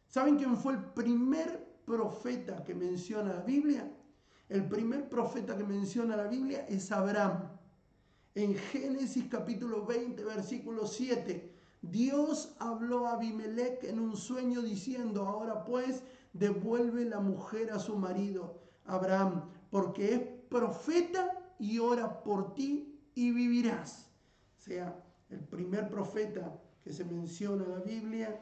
S1: ¿Saben quién fue el primer profeta que menciona la Biblia? El primer profeta que menciona la Biblia es Abraham. En Génesis capítulo 20, versículo 7, Dios habló a Abimelech en un sueño diciendo: ahora pues devuelve la mujer a su marido, Abraham, porque es profeta y ora por ti y vivirás. O sea, el primer profeta que se menciona en la Biblia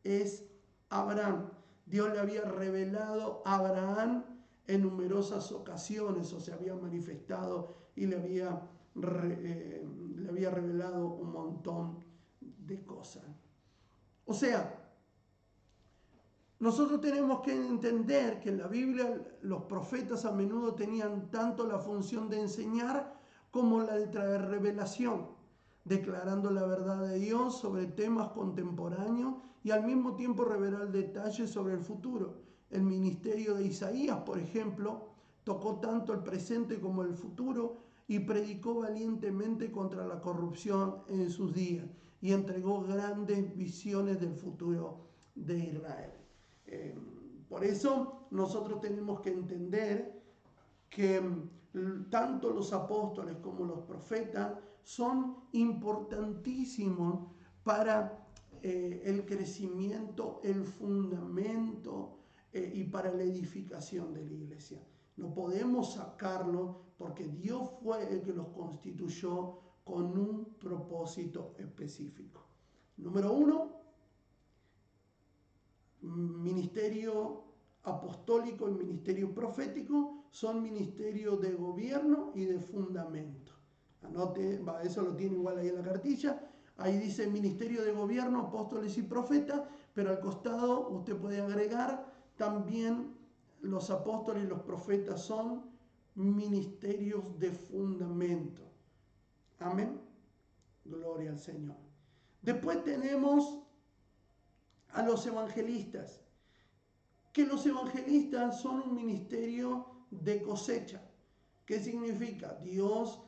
S1: es Abraham. Dios le había revelado a Abraham en numerosas ocasiones, o se había manifestado y le había revelado un montón de cosas. O sea, nosotros tenemos que entender que en la Biblia los profetas a menudo tenían tanto la función de enseñar como la de traer revelación, declarando la verdad de Dios sobre temas contemporáneos y al mismo tiempo revelar detalles sobre el futuro. El ministerio de Isaías, por ejemplo, tocó tanto el presente como el futuro y predicó valientemente contra la corrupción en sus días y entregó grandes visiones del futuro de Israel. Por eso nosotros tenemos que entender que tanto los apóstoles como los profetas son importantísimos para el crecimiento, el fundamento y para la edificación de la iglesia. No podemos sacarlo porque Dios fue el que los constituyó con un propósito específico. Número 1, ministerio apostólico y ministerio profético son ministerio de gobierno y de fundamento. Anote, eso lo tiene igual ahí en la cartilla. Ahí dice ministerio de gobierno, apóstoles y profetas, pero al costado usted puede agregar también los apóstoles y los profetas son ministerios de fundamento. Amén. Gloria al Señor. Después tenemos a los evangelistas, que los evangelistas son un ministerio de cosecha. ¿Qué significa? Dios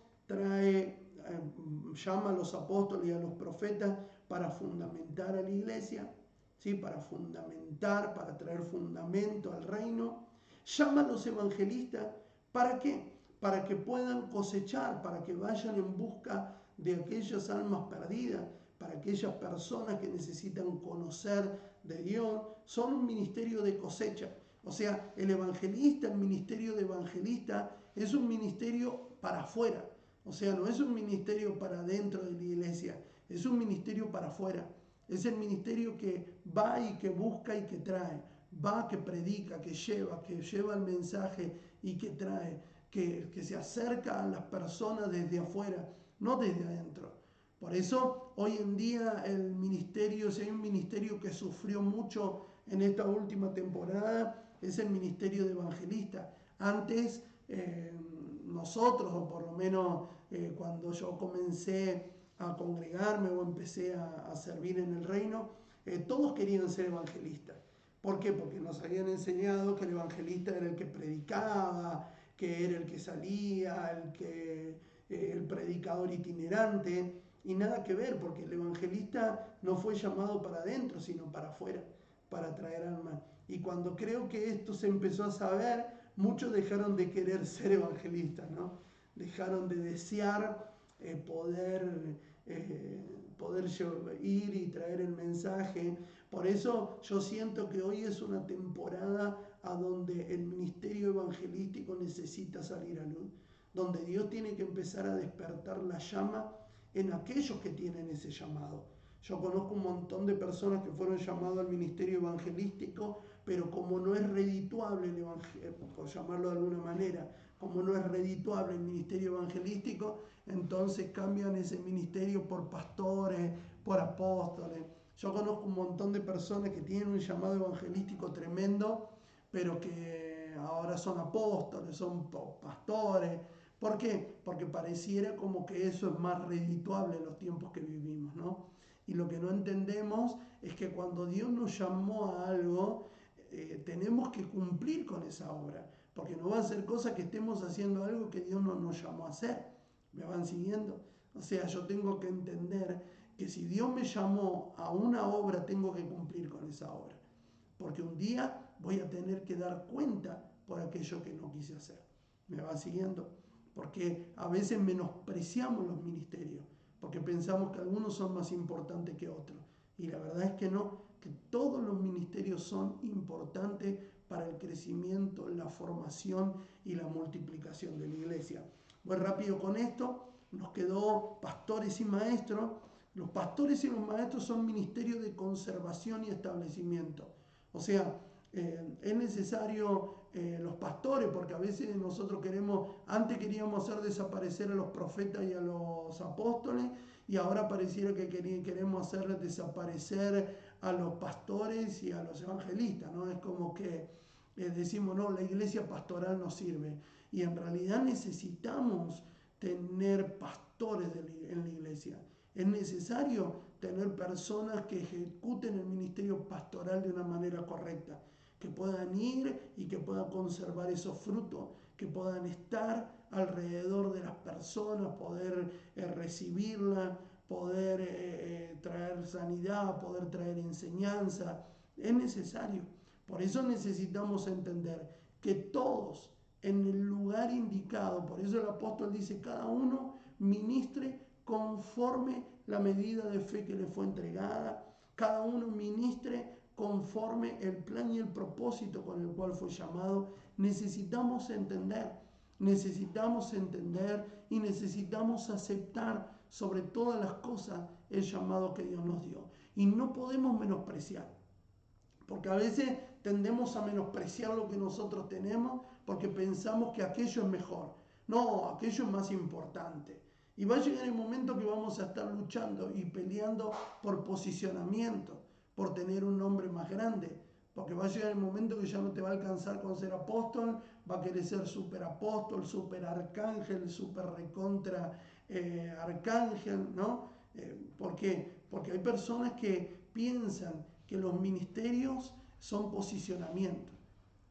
S1: llama a los apóstoles y a los profetas para fundamentar a la iglesia, ¿sí? Para fundamentar, para traer fundamento al reino. Llama a los evangelistas, ¿para qué? Para que puedan cosechar, para que vayan en busca de aquellas almas perdidas, para aquellas personas que necesitan conocer de Dios. Son un ministerio de cosecha. O sea, el evangelista, el ministerio de evangelista es un ministerio para afuera. O sea, no es un ministerio para dentro de la iglesia, es un ministerio para afuera. Es el ministerio que va y que busca y que trae. Va, que predica, que lleva el mensaje y que trae, que se acerca a las personas desde afuera, no desde adentro. Por eso, hoy en día el ministerio, si hay un ministerio que sufrió mucho en esta última temporada, es el ministerio de evangelista. Antes, nosotros, o por lo menos cuando yo comencé a congregarme o empecé a servir en el reino, todos querían ser evangelistas. ¿Por qué? Porque nos habían enseñado que el evangelista era el que predicaba, que era el que salía, el predicador itinerante, y nada que ver, porque el evangelista no fue llamado para adentro, sino para afuera, para traer almas. Y cuando creo que esto se empezó a saber, muchos dejaron de querer ser evangelistas, ¿no? Dejaron de desear poder ir y traer el mensaje. Por eso yo siento que hoy es una temporada a donde el ministerio evangelístico necesita salir a luz, donde Dios tiene que empezar a despertar la llama en aquellos que tienen ese llamado. Yo conozco un montón de personas que fueron llamados al ministerio evangelístico, pero como no es redituable el evangelio, por llamarlo de alguna manera, como no es redituable el ministerio evangelístico, entonces cambian ese ministerio por pastores, por apóstoles. Yo conozco un montón de personas que tienen un llamado evangelístico tremendo, pero que ahora son apóstoles, son pastores. ¿Por qué? Porque pareciera como que eso es más redituable en los tiempos que vivimos, ¿no? Y lo que no entendemos es que cuando Dios nos llamó a algo, tenemos que cumplir con esa obra, porque no va a ser cosa que estemos haciendo algo que Dios no nos llamó a hacer. ¿Me van siguiendo? O sea, yo tengo que entender que si Dios me llamó a una obra, tengo que cumplir con esa obra, porque un día voy a tener que dar cuenta por aquello que no quise hacer. ¿Me van siguiendo? Porque a veces menospreciamos los ministerios, porque pensamos que algunos son más importantes que otros. Y la verdad es que no, que todos los ministerios son importantes para el crecimiento, la formación y la multiplicación de la iglesia. Voy rápido con esto, nos quedó pastores y maestros. Los pastores y los maestros son ministerios de conservación y establecimiento. O sea, es necesario los pastores, porque a veces nosotros antes queríamos hacer desaparecer a los profetas y a los apóstoles, y ahora pareciera que queremos hacer desaparecer a los pastores y a los evangelistas, ¿no? Es como que decimos, no, la iglesia pastoral no sirve, y en realidad necesitamos tener pastores en la iglesia. Es necesario tener personas que ejecuten el ministerio pastoral de una manera correcta, que puedan ir y que puedan conservar esos frutos, que puedan estar alrededor de las personas, poder recibirla, poder traer sanidad, poder traer enseñanza. Es necesario. Por eso necesitamos entender que todos en el lugar indicado, por eso el apóstol dice, cada uno ministre conforme la medida de fe que le fue entregada, cada uno ministre conforme el plan y el propósito con el cual fue llamado. Necesitamos entender y necesitamos aceptar sobre todas las cosas el llamado que Dios nos dio. Y no podemos menospreciar, porque a veces tendemos a menospreciar lo que nosotros tenemos porque pensamos que aquello es mejor. No, aquello es más importante. Y va a llegar el momento que vamos a estar luchando y peleando por posicionamiento, por tener un nombre más grande. Porque va a llegar el momento que ya no te va a alcanzar con ser apóstol, va a querer ser super apóstol, super arcángel, super recontra arcángel, ¿no? ¿Por qué? Porque hay personas que piensan que los ministerios son posicionamiento.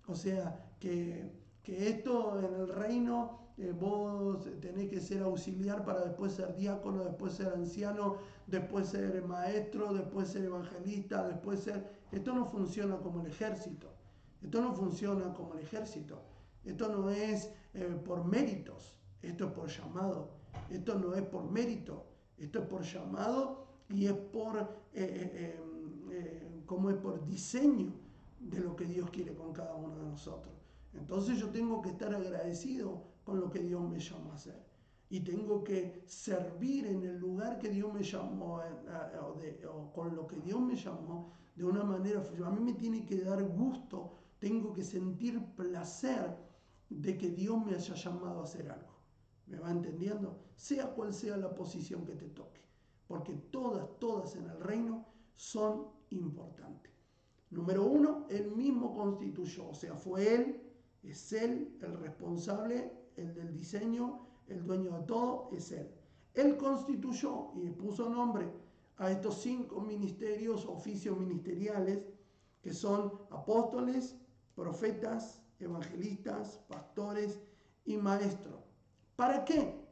S1: O sea, que esto en el reino vos tenés que ser auxiliar para después ser diácono, después ser anciano, después ser maestro, después ser evangelista, después ser... Esto no funciona como el ejército. Esto no funciona como el ejército. Esto no es por méritos. Esto es por llamado. Esto no es por mérito. Esto es por llamado y es por... como es por diseño de lo que Dios quiere con cada uno de nosotros. Entonces yo tengo que estar agradecido con lo que Dios me llamó a hacer. Y tengo que servir en el lugar que Dios me llamó, o con lo que Dios me llamó, de una manera. A mí me tiene que dar gusto, tengo que sentir placer de que Dios me haya llamado a hacer algo. ¿Me va entendiendo? Sea cual sea la posición que te toque. Porque todas en el reino son importantes. Número uno, él mismo constituyó, o sea, fue él, es él el responsable, el del diseño, el dueño de todo, es él. Él constituyó y puso nombre a estos 5 ministerios, oficios ministeriales, que son apóstoles, profetas, evangelistas, pastores y maestros. ¿Para qué?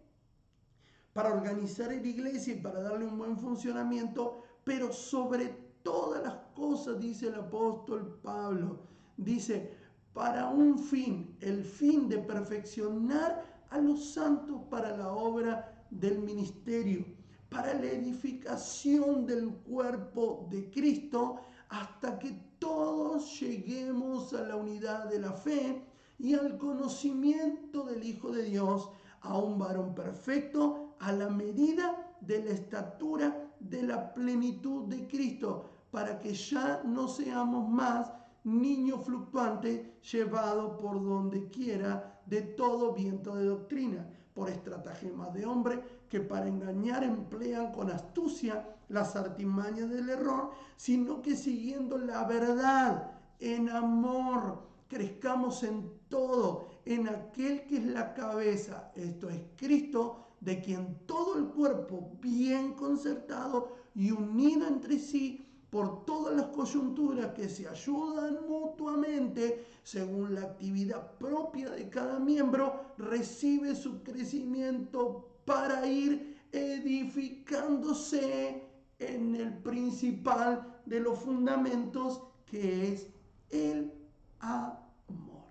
S1: Para organizar la iglesia y para darle un buen funcionamiento, pero sobre todas las cosas, dice el apóstol Pablo, dice, para un fin, el fin de perfeccionar a los santos para la obra del ministerio, para la edificación del cuerpo de Cristo, hasta que todos lleguemos a la unidad de la fe y al conocimiento del Hijo de Dios, a un varón perfecto, a la medida de la estatura de la plenitud de Cristo, para que ya no seamos más niños fluctuantes llevados por donde quiera de todo viento de doctrina, por estratagemas de hombre que para engañar emplean con astucia las artimañas del error, sino que siguiendo la verdad en amor, crezcamos en todo, en aquel que es la cabeza, esto es Cristo, de quien todo el cuerpo bien concertado y unido entre sí por todas las coyunturas que se ayudan mutuamente según la actividad propia de cada miembro, recibe su crecimiento para ir edificándose en el principal de los fundamentos, que es el amor.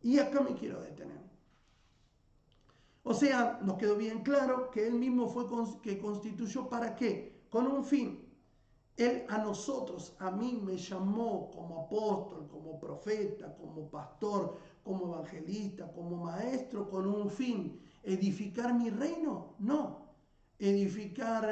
S1: Y acá me quiero detener. O sea, nos quedó bien claro que Él mismo fue que constituyó ¿para qué? Con un fin. Él a nosotros, a mí me llamó como apóstol, como profeta, como pastor, como evangelista, como maestro, con un fin. ¿Edificar mi reino? No. ¿Edificar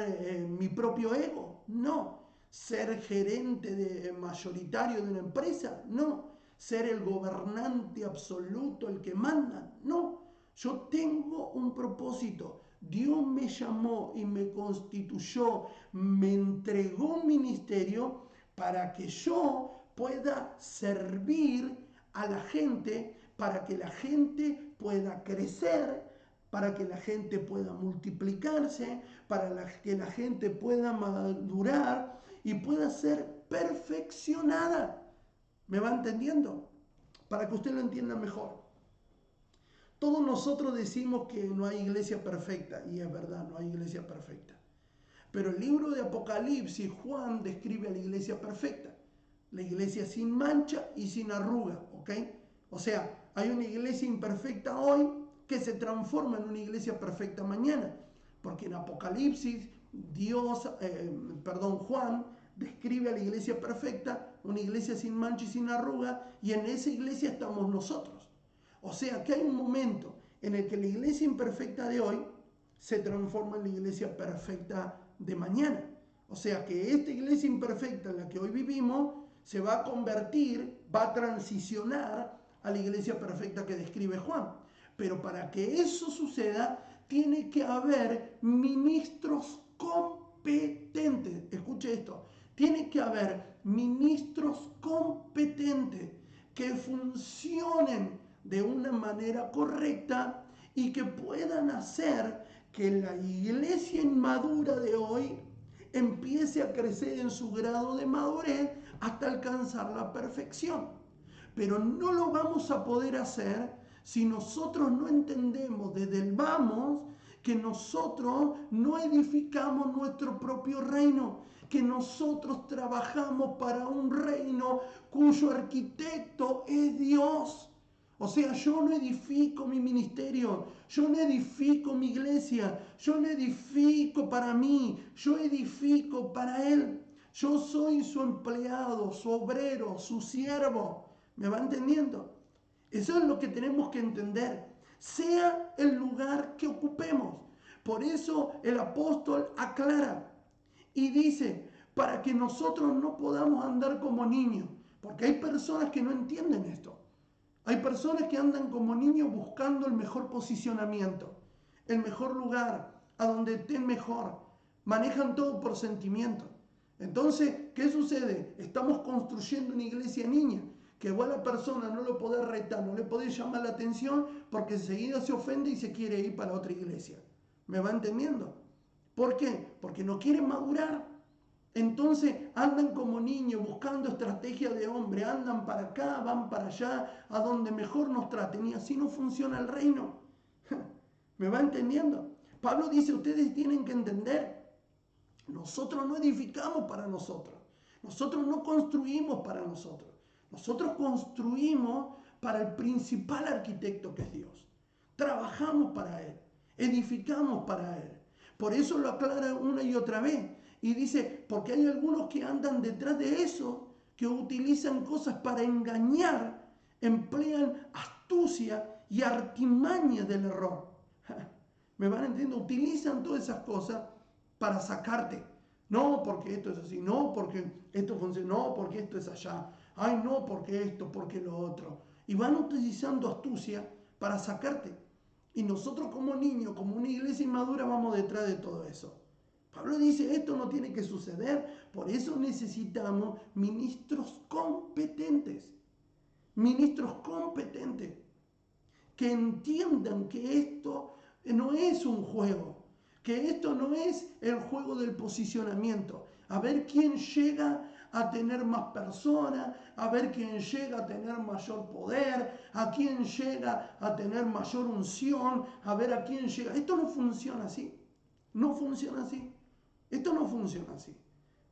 S1: mi propio ego? No. ¿Ser gerente mayoritario de una empresa? No. ¿Ser el gobernante absoluto, el que manda? No. Yo tengo un propósito. Dios me llamó y me constituyó, me entregó un ministerio para que yo pueda servir a la gente, para que la gente pueda crecer, para que la gente pueda multiplicarse, para que la gente pueda madurar y pueda ser perfeccionada. ¿Me va entendiendo? Para que usted lo entienda mejor. Todos nosotros decimos que no hay iglesia perfecta, y es verdad, no hay iglesia perfecta. Pero el libro de Apocalipsis, Juan describe a la iglesia perfecta, la iglesia sin mancha y sin arruga, ¿ok? O sea, hay una iglesia imperfecta hoy que se transforma en una iglesia perfecta mañana, porque en Apocalipsis Juan describe a la iglesia perfecta, una iglesia sin mancha y sin arruga, y en esa iglesia estamos nosotros. O sea que hay un momento en el que la iglesia imperfecta de hoy se transforma en la iglesia perfecta de mañana. O sea que esta iglesia imperfecta en la que hoy vivimos se va a convertir, va a transicionar a la iglesia perfecta que describe Juan. Pero para que eso suceda, tiene que haber ministros competentes. Escuche esto. Tiene que haber ministros competentes que funcionen de una manera correcta y que puedan hacer que la iglesia inmadura de hoy empiece a crecer en su grado de madurez hasta alcanzar la perfección. Pero no lo vamos a poder hacer si nosotros no entendemos desde el vamos que nosotros no edificamos nuestro propio reino, que nosotros trabajamos para un reino cuyo arquitecto es Dios. O sea, yo no edifico mi ministerio, yo no edifico mi iglesia, yo no edifico para mí, yo edifico para Él. Yo soy su empleado, su obrero, su siervo. ¿Me va entendiendo? Eso es lo que tenemos que entender, sea el lugar que ocupemos. Por eso el apóstol aclara y dice, para que nosotros no podamos andar como niños, porque hay personas que no entienden esto. Hay personas que andan como niños buscando el mejor posicionamiento, el mejor lugar, a donde estén mejor. Manejan todo por sentimiento. Entonces, ¿qué sucede? Estamos construyendo una iglesia niña, que igual la persona no lo puede retar, no le puede llamar la atención porque enseguida se ofende y se quiere ir para otra iglesia. ¿Me va entendiendo? ¿Por qué? Porque no quiere madurar. Entonces andan como niños buscando estrategia de hombre, andan para acá, van para allá, a donde mejor nos traten, y así no funciona el reino. ¿Me va entendiendo? Pablo dice, ustedes tienen que entender, nosotros no edificamos para nosotros, nosotros no construimos para nosotros, nosotros construimos para el principal arquitecto que es Dios. Trabajamos para Él, edificamos para Él. Por eso lo aclara una y otra vez. Y dice, porque hay algunos que andan detrás de eso, que utilizan cosas para engañar, emplean astucia y artimaña del error. ¿Me van entendiendo? Utilizan todas esas cosas para sacarte. No, porque esto es así. No, porque esto funciona. No, porque esto es allá. Ay, no, porque esto, porque lo otro. Y van utilizando astucia para sacarte. Y nosotros como niños, como una iglesia inmadura, vamos detrás de todo eso. Pablo dice, esto no tiene que suceder. Por eso necesitamos ministros competentes. Ministros competentes. Que entiendan que esto no es un juego. Que esto no es el juego del posicionamiento. A ver quién llega a tener más personas, a ver quién llega a tener mayor poder, a quién llega a tener mayor unción, a ver a quién llega. Esto no funciona así. No funciona así. Esto no funciona así.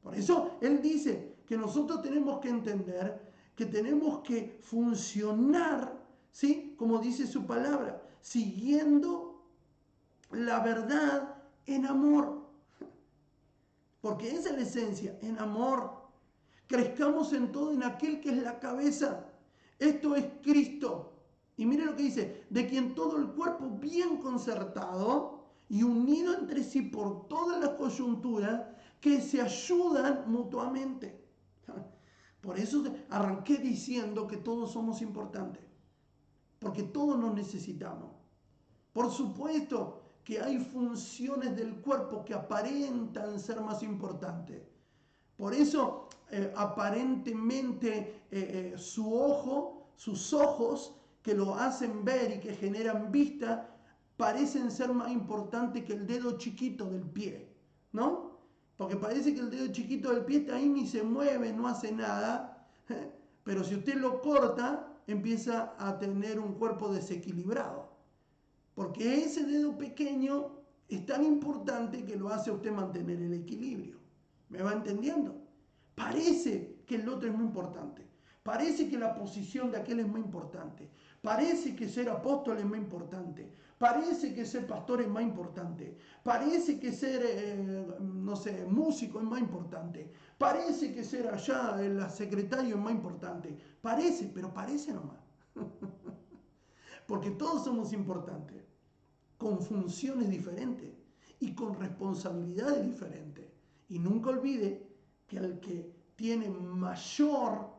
S1: Por eso él dice que nosotros tenemos que entender que tenemos que funcionar, ¿sí? Como dice su palabra, siguiendo la verdad en amor. Porque esa es la esencia, en amor. Crezcamos en todo en aquel que es la cabeza. Esto es Cristo. Y mire lo que dice, de quien todo el cuerpo bien concertado y unido entre sí por todas las coyunturas que se ayudan mutuamente. Por eso arranqué diciendo que todos somos importantes, porque todos nos necesitamos. Por supuesto que hay funciones del cuerpo que aparentan ser más importantes. Por eso aparentemente sus ojos que lo hacen ver y que generan vista, parecen ser más importantes que el dedo chiquito del pie, ¿no? Porque parece que el dedo chiquito del pie está ahí, ni se mueve, no hace nada, pero si usted lo corta, empieza a tener un cuerpo desequilibrado. Porque ese dedo pequeño es tan importante que lo hace a usted mantener el equilibrio. ¿Me va entendiendo? Parece que el otro es muy importante. Parece que la posición de aquel es muy importante. Parece que ser apóstol es más importante. Parece que ser pastor es más importante. Parece que ser, no sé, músico es más importante. Parece que ser allá el secretario es más importante. Parece, pero parece nomás. Porque todos somos importantes, con funciones diferentes y con responsabilidades diferentes. Y nunca olvide que al que tiene mayor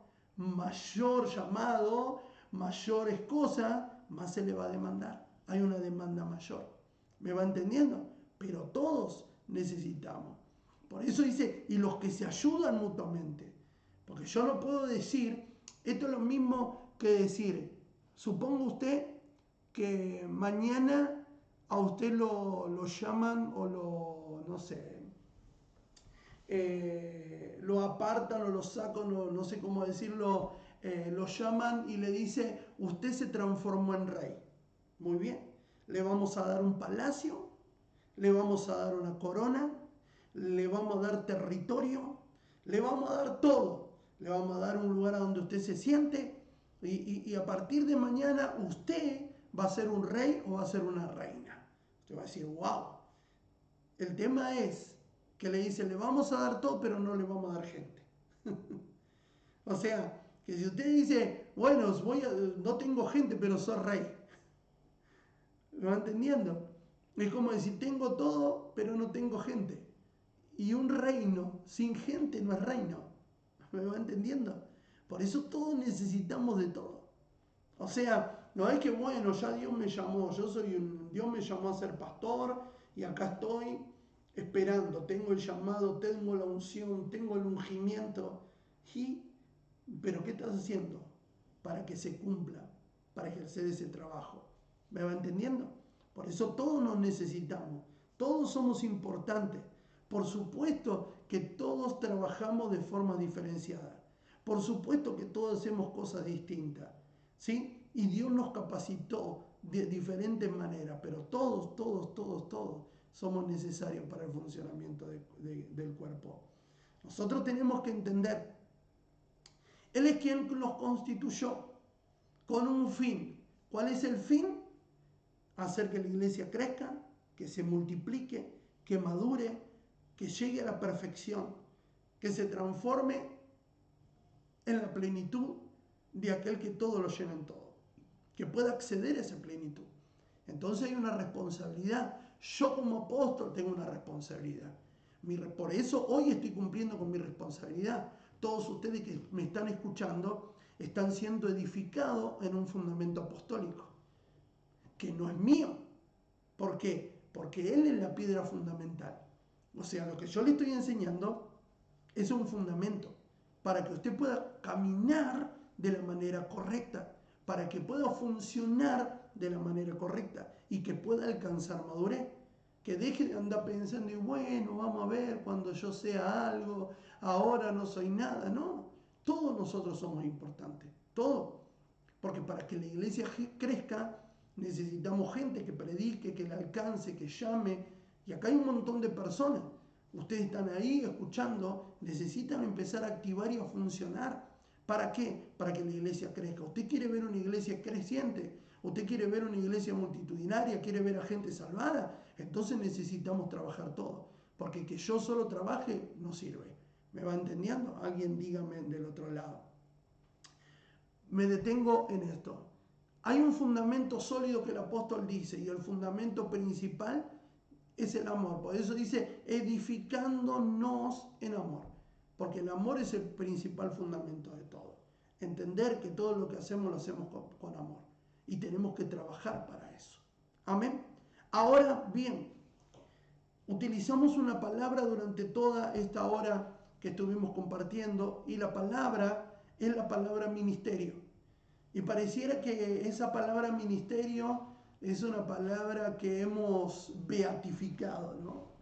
S1: llamado, mayores cosas, más se le va a demandar. Hay una demanda mayor. ¿Me va entendiendo? Pero todos necesitamos. Por eso dice, y los que se ayudan mutuamente. Porque yo no puedo decir, esto es lo mismo que decir, suponga usted que mañana a usted lo llaman o no sé, lo apartan o lo sacan o no sé cómo decirlo, lo llaman y le dice, usted se transformó en rey. Muy bien, le vamos a dar un palacio, le vamos a dar una corona, le vamos a dar territorio, le vamos a dar todo. Le vamos a dar un lugar a donde usted se siente y a partir de mañana usted va a ser un rey o va a ser una reina. Usted va a decir, wow. El tema es que le dice, le vamos a dar todo, pero no le vamos a dar gente. O sea, que si usted dice, bueno, no tengo gente, pero soy rey. ¿Lo va entendiendo? Es como decir, tengo todo, pero no tengo gente. Y un reino sin gente no es reino. ¿Me va entendiendo? Por eso todos necesitamos de todo. O sea, no es que bueno, ya Dios me llamó, Dios me llamó a ser pastor y acá estoy esperando, tengo el llamado, tengo la unción, tengo el ungimiento. ¿Pero qué estás haciendo para que se cumpla, para ejercer ese trabajo? ¿Me va entendiendo? Por eso todos nos necesitamos, todos somos importantes. Por supuesto que todos trabajamos de forma diferenciada. Por supuesto que todos hacemos cosas distintas, ¿sí? Y Dios nos capacitó de diferentes maneras, pero todos somos necesarios para el funcionamiento del cuerpo. Nosotros tenemos que entender, Él es quien nos constituyó con un fin. ¿Cuál es el fin? Hacer que la iglesia crezca, que se multiplique, que madure, que llegue a la perfección, que se transforme en la plenitud de aquel que todo lo llena en todo, que pueda acceder a esa plenitud. Entonces hay una responsabilidad. Yo como apóstol tengo una responsabilidad. Por eso hoy estoy cumpliendo con mi responsabilidad. Todos ustedes que me están escuchando están siendo edificados en un fundamento apostólico, que no es mío. ¿Por qué? Porque Él es la piedra fundamental. O sea, lo que yo le estoy enseñando es un fundamento para que usted pueda caminar de la manera correcta, para que pueda funcionar de la manera correcta y que pueda alcanzar madurez. Que deje de andar pensando, y bueno, vamos a ver cuando yo sea algo, ahora no soy nada. No, todos nosotros somos importantes, todos. Porque para que la iglesia crezca, necesitamos gente que predique, que la alcance, que llame. Y acá hay un montón de personas. Ustedes están ahí escuchando, necesitan empezar a activar y a funcionar. ¿Para qué? Para que la iglesia crezca. ¿Usted quiere ver una iglesia creciente? ¿Usted quiere ver una iglesia multitudinaria? ¿Quiere ver a gente salvada? Entonces necesitamos trabajar todo. Porque que yo solo trabaje no sirve. ¿Me va entendiendo? Alguien dígame del otro lado. Me detengo en esto. Hay un fundamento sólido que el apóstol dice, y el fundamento principal es el amor. Por eso dice, edificándonos en amor. Porque el amor es el principal fundamento de todo. Entender que todo lo que hacemos lo hacemos con amor. Y tenemos que trabajar para eso. Amén. Ahora bien, utilizamos una palabra durante toda esta hora que estuvimos compartiendo, y la palabra es la palabra ministerio. Y pareciera que esa palabra ministerio es una palabra que hemos beatificado, ¿no?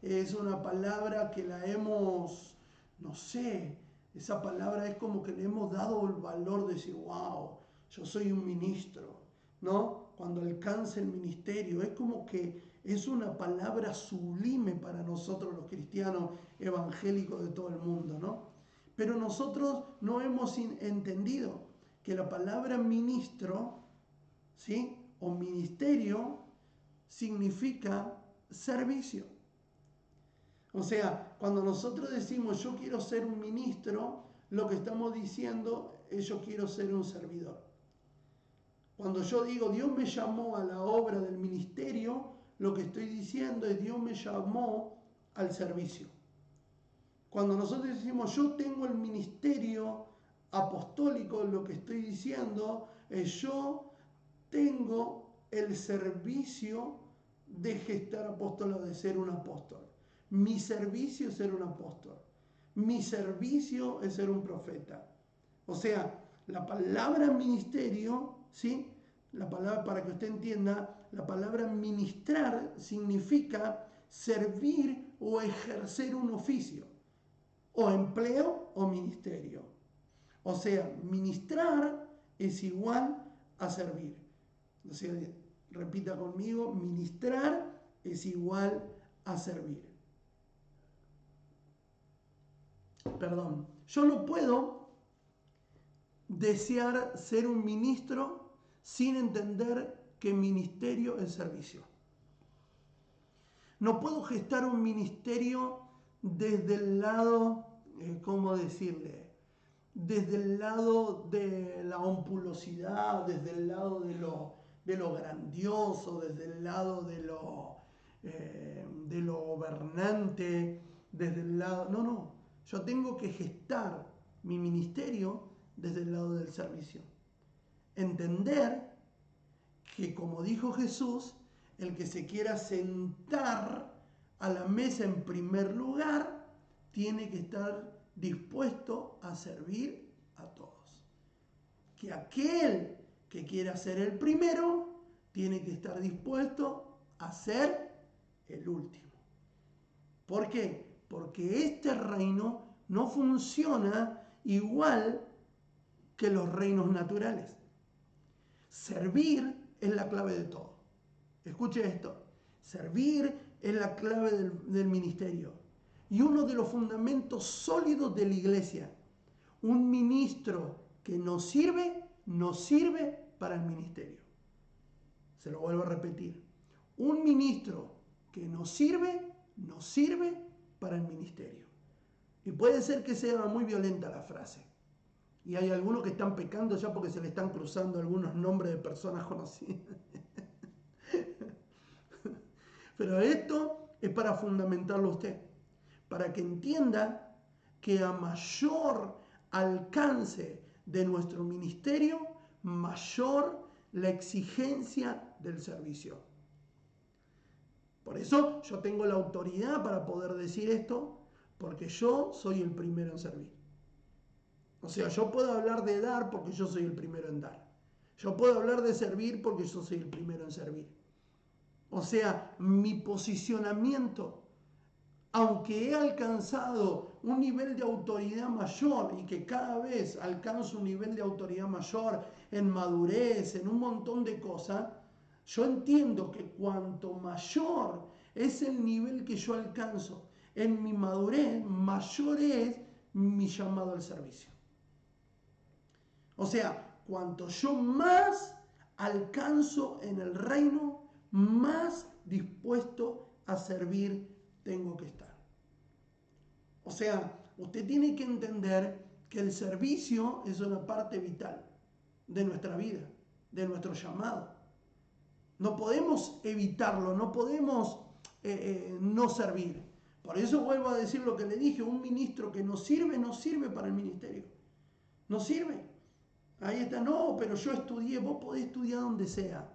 S1: Es una palabra que la hemos, no sé, esa palabra es como que le hemos dado el valor de decir, wow, yo soy un ministro, ¿no? Cuando alcance el ministerio, es como que es una palabra sublime para nosotros los cristianos evangélicos de todo el mundo, ¿no? Pero nosotros no hemos entendido que la palabra ministro, ¿sí? O ministerio significa servicio. O sea, cuando nosotros decimos yo quiero ser un ministro, lo que estamos diciendo es yo quiero ser un servidor. Cuando yo digo Dios me llamó a la obra del ministerio, lo que estoy diciendo es Dios me llamó al servicio. Cuando nosotros decimos yo tengo el ministerio apostólico, lo que estoy diciendo es yo tengo el servicio de gestar apostolado, de ser un apóstol. Mi servicio es ser un apóstol. Mi servicio es ser un profeta. O sea, la palabra ministerio, ¿sí? La palabra, para que usted entienda, la palabra ministrar significa servir o ejercer un oficio, o empleo o ministerio. O sea, ministrar es igual a servir. O sea, repita conmigo, ministrar es igual a servir. Perdón, yo no puedo desear ser un ministro sin entender que ministerio es servicio. No puedo gestar un ministerio desde el lado, ¿cómo decirle? Desde el lado de la ompulosidad, desde el lado de lo grandioso, desde el lado de lo gobernante, desde el lado... No, yo tengo que gestar mi ministerio desde el lado del servicio. Entender que, como dijo Jesús, el que se quiera sentar a la mesa en primer lugar, tiene que estar dispuesto a servir a todos. Que aquel que quiera ser el primero, tiene que estar dispuesto a ser el último. ¿Por qué? Porque este reino no funciona igual que los reinos naturales. Servir es la clave de todo. Escuche esto. Servir es la clave del ministerio. Y uno de los fundamentos sólidos de la iglesia. Un ministro que no sirve para el ministerio. Se lo vuelvo a repetir. Un ministro que no sirve para el ministerio. Y puede ser que sea muy violenta la frase. Y hay algunos que están pecando ya porque se le están cruzando algunos nombres de personas conocidas. Pero esto es para fundamentarlo a usted. Para que entienda que a mayor alcance de nuestro ministerio, mayor la exigencia del servicio. Por eso yo tengo la autoridad para poder decir esto, porque yo soy el primero en servir. O sea, yo puedo hablar de dar porque yo soy el primero en dar. Yo puedo hablar de servir porque yo soy el primero en servir. O sea, mi posicionamiento, aunque he alcanzado un nivel de autoridad mayor y que cada vez alcanzo un nivel de autoridad mayor en madurez, en un montón de cosas, yo entiendo que cuanto mayor es el nivel que yo alcanzo en mi madurez, mayor es mi llamado al servicio. O sea, cuanto yo más alcanzo en el reino, más dispuesto a servir tengo que estar. O sea, usted tiene que entender que el servicio es una parte vital de nuestra vida, de nuestro llamado. No podemos evitarlo, no podemos no servir. Por eso vuelvo a decir lo que le dije, un ministro que no sirve para el ministerio. No sirve. Ahí está, no, pero yo estudié, vos podés estudiar donde sea.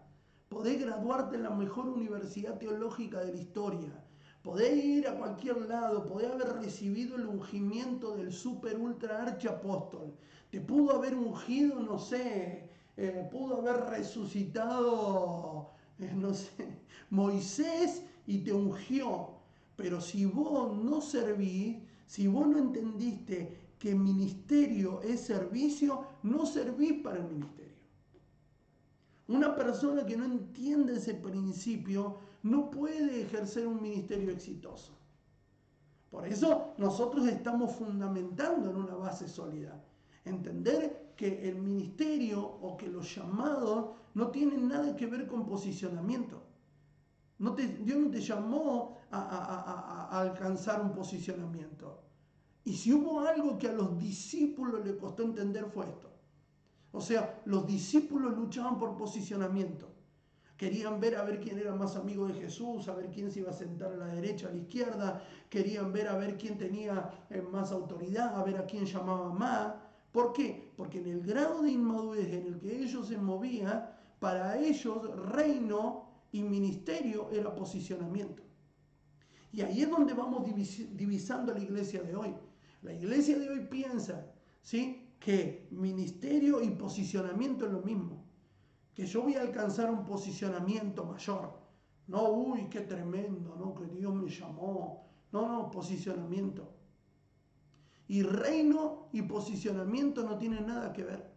S1: Podés graduarte en la mejor universidad teológica de la historia. Podés ir a cualquier lado, podés haber recibido el ungimiento del super ultra archiapóstol. Te pudo haber ungido, no sé, pudo haber resucitado, no sé, Moisés y te ungió. Pero si vos no servís, si vos no entendiste que ministerio es servicio, no servís para el ministerio. Una persona que no entiende ese principio no puede ejercer un ministerio exitoso. Por eso nosotros estamos fundamentando en una base sólida. Entender que el ministerio o que los llamados no tienen nada que ver con posicionamiento. Dios no te llamó a alcanzar un posicionamiento. Y si hubo algo que a los discípulos les costó entender fue esto. O sea, los discípulos luchaban por posicionamiento. Querían ver a ver quién era más amigo de Jesús, a ver quién se iba a sentar a la derecha, a la izquierda. Querían ver a ver quién tenía más autoridad, a ver a quién llamaba más. ¿Por qué? Porque en el grado de inmadurez en el que ellos se movían, para ellos reino y ministerio era posicionamiento. Y ahí es donde vamos divisando la iglesia de hoy. La iglesia de hoy piensa, ¿sí?, que ministerio y posicionamiento es lo mismo. Que yo voy a alcanzar un posicionamiento mayor. No, uy, qué tremendo, ¿no? Que Dios me llamó. No, posicionamiento. Y reino y posicionamiento no tienen nada que ver.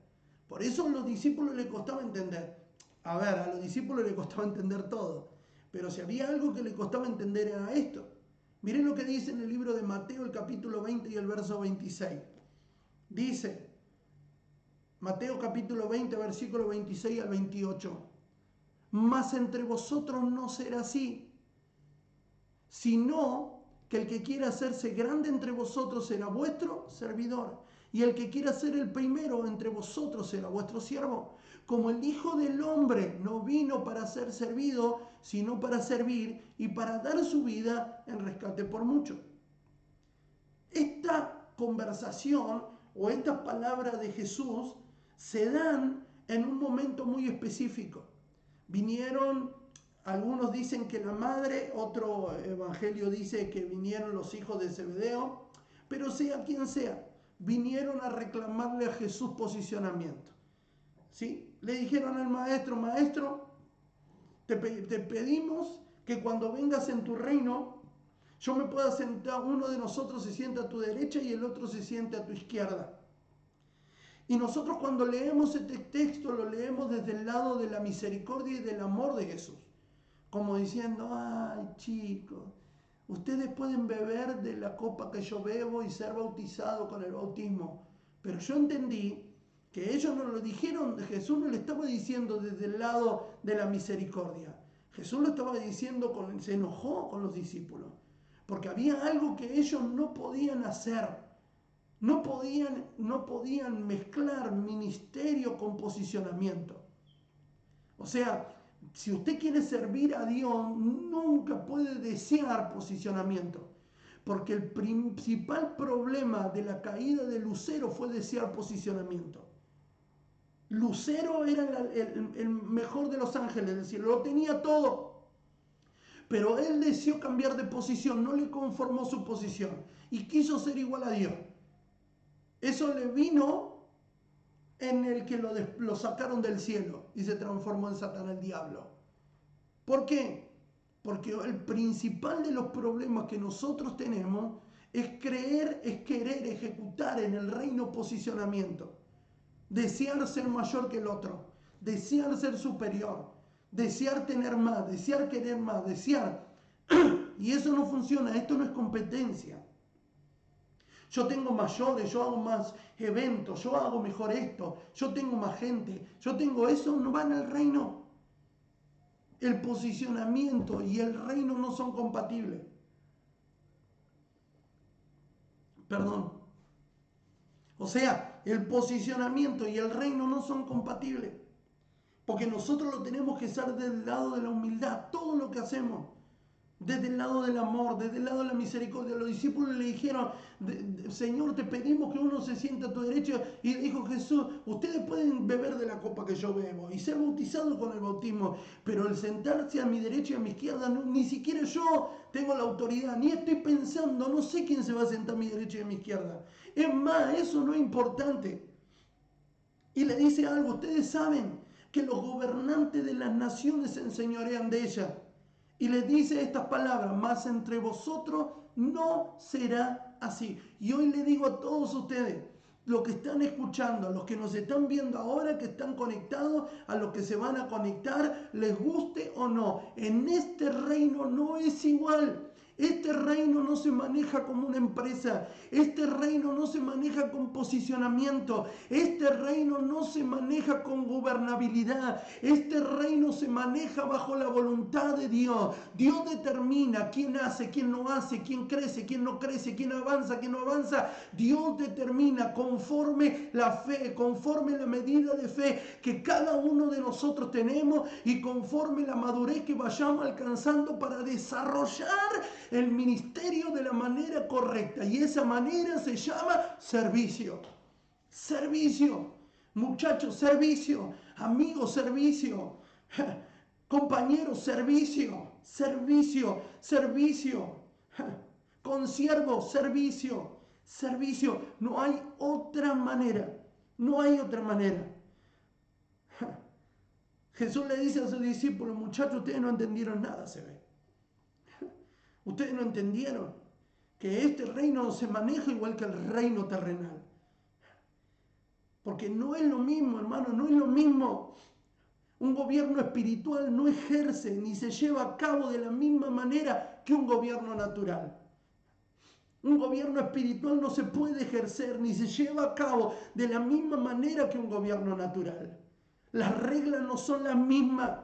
S1: Por eso a los discípulos les costaba entender. A ver, a los discípulos les costaba entender todo. Pero si había algo que les costaba entender era esto. Miren lo que dice en el libro de Mateo, el capítulo 20 y el verso 26. Dice, Mateo capítulo 20, versículo 26 al 28. Mas entre vosotros no será así, sino que el que quiera hacerse grande entre vosotros será vuestro servidor, y el que quiera ser el primero entre vosotros será vuestro siervo. Como el Hijo del Hombre no vino para ser servido, sino para servir y para dar su vida en rescate por muchos. Esta conversación o estas palabras de Jesús se dan en un momento muy específico. Vinieron, algunos dicen que la madre, otro evangelio dice que vinieron los hijos de Zebedeo, pero sea quien sea, vinieron a reclamarle a Jesús posicionamiento. ¿Sí? Le dijeron al maestro, maestro, te pedimos que cuando vengas en tu reino, Yo me puedo sentar, uno de nosotros se sienta a tu derecha y el otro se siente a tu izquierda. Y nosotros cuando leemos este texto lo leemos desde el lado de la misericordia y del amor de Jesús. Como diciendo, ay chicos, ustedes pueden beber de la copa que yo bebo y ser bautizados con el bautismo. Pero yo entendí que ellos no lo dijeron, Jesús no le estaba diciendo desde el lado de la misericordia. Jesús lo estaba diciendo, se enojó con los discípulos. Porque había algo que ellos no podían hacer. No podían mezclar ministerio con posicionamiento. O sea, si usted quiere servir a Dios, nunca puede desear posicionamiento. Porque el principal problema de la caída de Lucero fue desear posicionamiento. Lucero era el mejor de los ángeles, es decir, lo tenía todo. Pero él deseó cambiar de posición, no le conformó su posición y quiso ser igual a Dios. Eso le vino en el que lo sacaron del cielo y se transformó en Satanás, el diablo. ¿Por qué? Porque el principal de los problemas que nosotros tenemos es querer ejecutar en el reino posicionamiento. Desear ser mayor que el otro, desear ser superior, desear tener más, desear querer más, desear. Y eso no funciona, esto no es competencia. Yo tengo mayores, yo hago más eventos, yo hago mejor esto, yo tengo más gente, yo tengo eso, no van al reino. El posicionamiento y el reino no son compatibles. Perdón. O sea, el posicionamiento y el reino no son compatibles. Porque nosotros lo tenemos que hacer del lado de la humildad, todo lo que hacemos. Desde el lado del amor, desde el lado de la misericordia. Los discípulos le dijeron, Señor, te pedimos que uno se sienta a tu derecha. Y dijo Jesús, ustedes pueden beber de la copa que yo bebo y ser bautizados con el bautismo. Pero el sentarse a mi derecha y a mi izquierda, ni siquiera yo tengo la autoridad. Ni estoy pensando, no sé quién se va a sentar a mi derecha y a mi izquierda. Es más, eso no es importante. Y le dice algo, ustedes saben que los gobernantes de las naciones se enseñorean de ella. Y les dice estas palabras, mas entre vosotros no será así. Y hoy le digo a todos ustedes, los que están escuchando, a los que nos están viendo ahora, que están conectados, a los que se van a conectar, les guste o no, en este reino no es igual. Este reino no se maneja como una empresa. Este reino no se maneja con posicionamiento. Este reino no se maneja con gobernabilidad. Este reino se maneja bajo la voluntad de Dios. Dios determina quién hace, quién no hace, quién crece, quién no crece, quién avanza, quién no avanza. Dios determina conforme la fe, conforme la medida de fe que cada uno de nosotros tenemos y conforme la madurez que vayamos alcanzando para desarrollar el ministerio de la manera correcta. Y esa manera se llama servicio. Servicio. Muchachos, servicio. Amigos, servicio. Compañeros, servicio. Servicio. Servicio. Consiervos, servicio. Servicio. No hay otra manera. No hay otra manera. Jesús le dice a sus discípulos, muchachos, ustedes no entendieron nada, se ve. Ustedes no entendieron que este reino se maneja igual que el reino terrenal. Porque no es lo mismo, hermano, no es lo mismo. Un gobierno espiritual no ejerce ni se lleva a cabo de la misma manera que un gobierno natural. Un gobierno espiritual no se puede ejercer ni se lleva a cabo de la misma manera que un gobierno natural. Las reglas no son las mismas,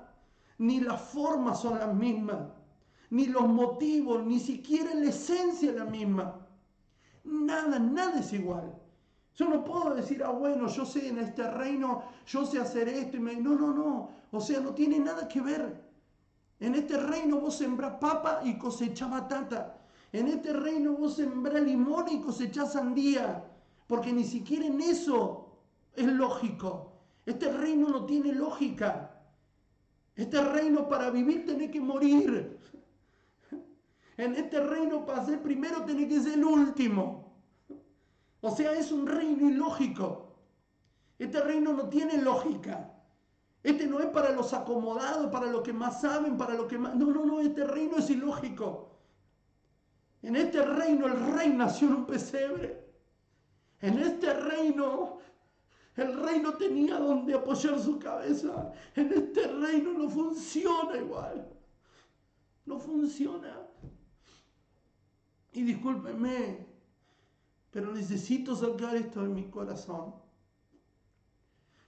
S1: ni las formas son las mismas, ni los motivos, ni siquiera la esencia es la misma. Nada es igual. Yo no puedo decir, bueno, yo sé en este reino, yo sé hacer esto. No. O sea, no tiene nada que ver. En este reino vos sembrás papa y cosechás batata. En este reino vos sembrás limón y cosechás sandía. Porque ni siquiera en eso es lógico. Este reino no tiene lógica. Este reino para vivir tenés que morir. En este reino para ser primero tenés que ser el último. O sea, es un reino ilógico. Este reino no tiene lógica. Este no es para los acomodados, para los que más saben, para los que más... No, este reino es ilógico. En este reino el rey nació en un pesebre. En este reino el rey no tenía donde apoyar su cabeza. En este reino no funciona igual. No funciona. Y discúlpenme, pero necesito sacar esto de mi corazón.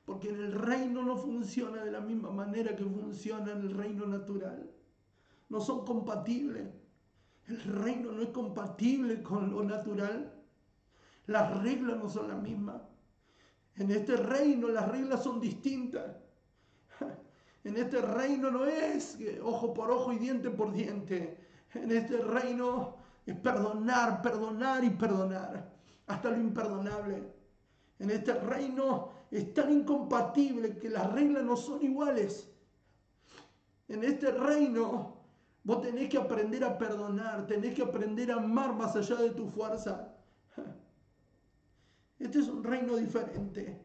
S1: Porque en el reino no funciona de la misma manera que funciona en el reino natural. No son compatibles. El reino no es compatible con lo natural. Las reglas no son las mismas. En este reino las reglas son distintas. En este reino no es ojo por ojo y diente por diente. En este reino es perdonar, perdonar y perdonar. Hasta lo imperdonable. En este reino es tan incompatible que las reglas no son iguales. En este reino vos tenés que aprender a perdonar, tenés que aprender a amar más allá de tu fuerza. Este es un reino diferente.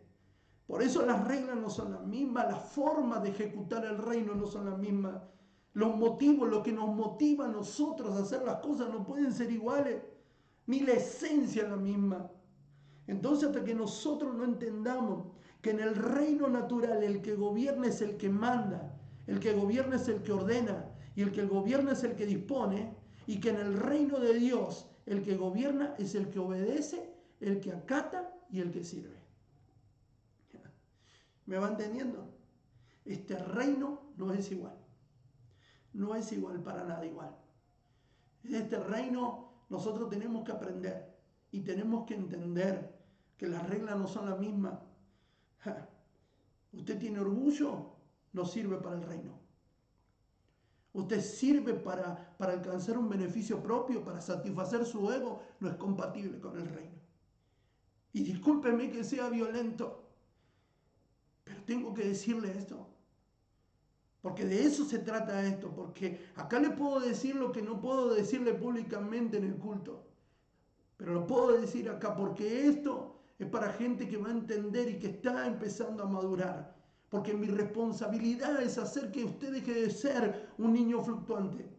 S1: Por eso las reglas no son las mismas, las formas de ejecutar el reino no son las mismas. Los motivos, lo que nos motiva a nosotros a hacer las cosas no pueden ser iguales, ni la esencia es la misma. Entonces, hasta que nosotros no entendamos que en el reino natural el que gobierna es el que manda, el que gobierna es el que ordena y el que gobierna es el que dispone, y que en el reino de Dios el que gobierna es el que obedece, el que acata y el que sirve. ¿Me va entendiendo? Este reino no es igual. No es igual, para nada igual. En este reino nosotros tenemos que aprender y tenemos que entender que las reglas no son las mismas. Usted tiene orgullo, no sirve para el reino. Usted sirve para alcanzar un beneficio propio, para satisfacer su ego, no es compatible con el reino. Y discúlpeme que sea violento, pero tengo que decirle esto. Porque de eso se trata esto, porque acá le puedo decir lo que no puedo decirle públicamente en el culto. Pero lo puedo decir acá porque esto es para gente que va a entender y que está empezando a madurar. Porque mi responsabilidad es hacer que usted deje de ser un niño fluctuante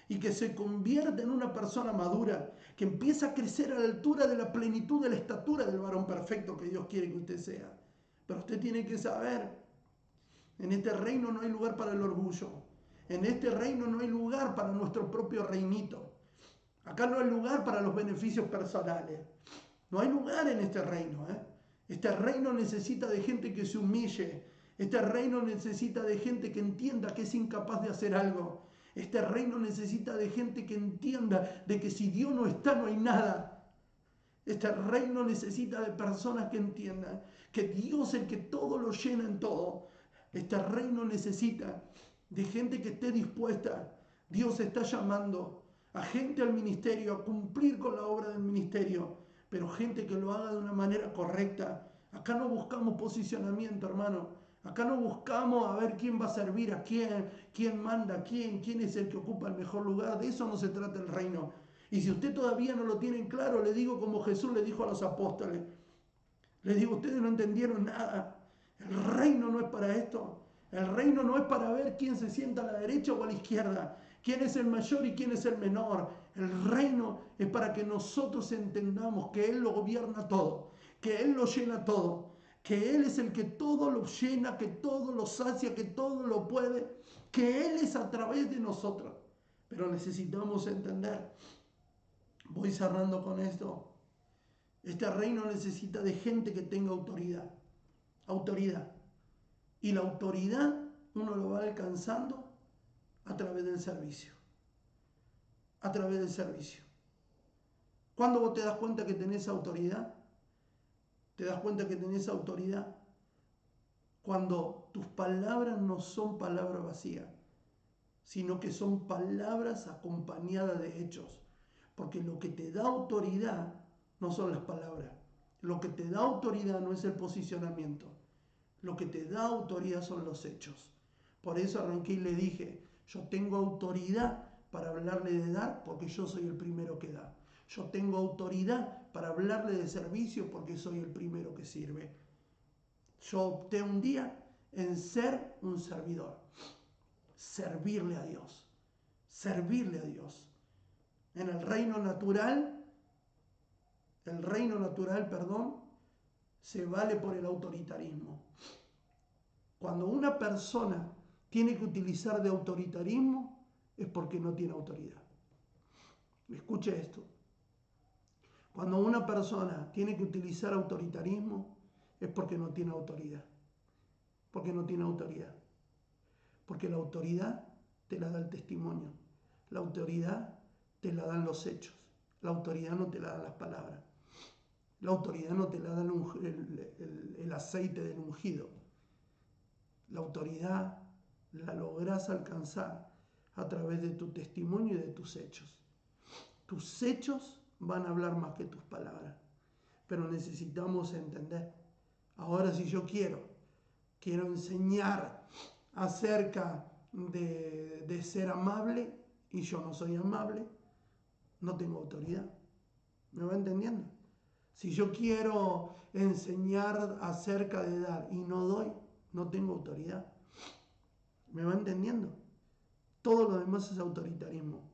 S1: y que se convierta en una persona madura, que empieza a crecer a la altura de la plenitud de la estatura del varón perfecto que Dios quiere que usted sea. Pero usted tiene que saber, en este reino no hay lugar para el orgullo. En este reino no hay lugar para nuestro propio reinito. Acá no hay lugar para los beneficios personales. No hay lugar en este reino. Este reino necesita de gente que se humille. Este reino necesita de gente que entienda que es incapaz de hacer algo. Este reino necesita de gente que entienda de que si Dios no está, no hay nada. Este reino necesita de personas que entiendan que Dios es el que todo lo llena en todo. Este reino necesita de gente que esté dispuesta. Dios está llamando a gente al ministerio, a cumplir con la obra del ministerio, pero gente que lo haga de una manera correcta. Acá no buscamos posicionamiento, hermano. Acá no buscamos a ver quién va a servir a quién manda a quién es el que ocupa el mejor lugar. De eso no se trata el reino. Y si usted todavía no lo tiene claro, le digo como Jesús le dijo a los apóstoles. Les digo, ustedes no entendieron nada. El reino no es para esto. El reino no es para ver quién se sienta a la derecha o a la izquierda, quién es el mayor y quién es el menor. El reino es para que nosotros entendamos que Él lo gobierna todo, que Él lo llena todo, que Él es el que todo lo llena, que todo lo sacia, que todo lo puede, que Él es a través de nosotros. Pero necesitamos entender. Voy cerrando con esto. Este reino necesita de gente que tenga autoridad. Autoridad. Y la autoridad uno lo va alcanzando a través del servicio. A través del servicio. ¿Cuándo vos te das cuenta que tenés autoridad? Te das cuenta que tenés autoridad cuando tus palabras no son palabras vacías, sino que son palabras acompañadas de hechos. Porque lo que te da autoridad no son las palabras. Lo que te da autoridad no es el posicionamiento. Lo que te da autoridad son los hechos. Por eso arranqué y le dije, yo tengo autoridad para hablarle de dar porque yo soy el primero que da. Yo tengo autoridad para hablarle de servicio porque soy el primero que sirve. Yo opté un día en ser un servidor. Servirle a Dios. Servirle a Dios. En el reino natural, se vale por el autoritarismo. Cuando una persona tiene que utilizar de autoritarismo, es porque no tiene autoridad. Escuche esto. Cuando una persona tiene que utilizar autoritarismo, es porque no tiene autoridad. Porque no tiene autoridad. Porque la autoridad te la da el testimonio. La autoridad te la dan los hechos. La autoridad no te la dan las palabras. La autoridad no te la da el aceite del ungido. La autoridad la lográs alcanzar a través de tu testimonio y de tus hechos. Tus hechos van a hablar más que tus palabras. Pero necesitamos entender. Ahora si yo quiero enseñar acerca de ser amable y yo no soy amable, no tengo autoridad. ¿Me va entendiendo? Si yo quiero enseñar acerca de dar y no doy, no tengo autoridad. ¿Me va entendiendo? Todo lo demás es autoritarismo.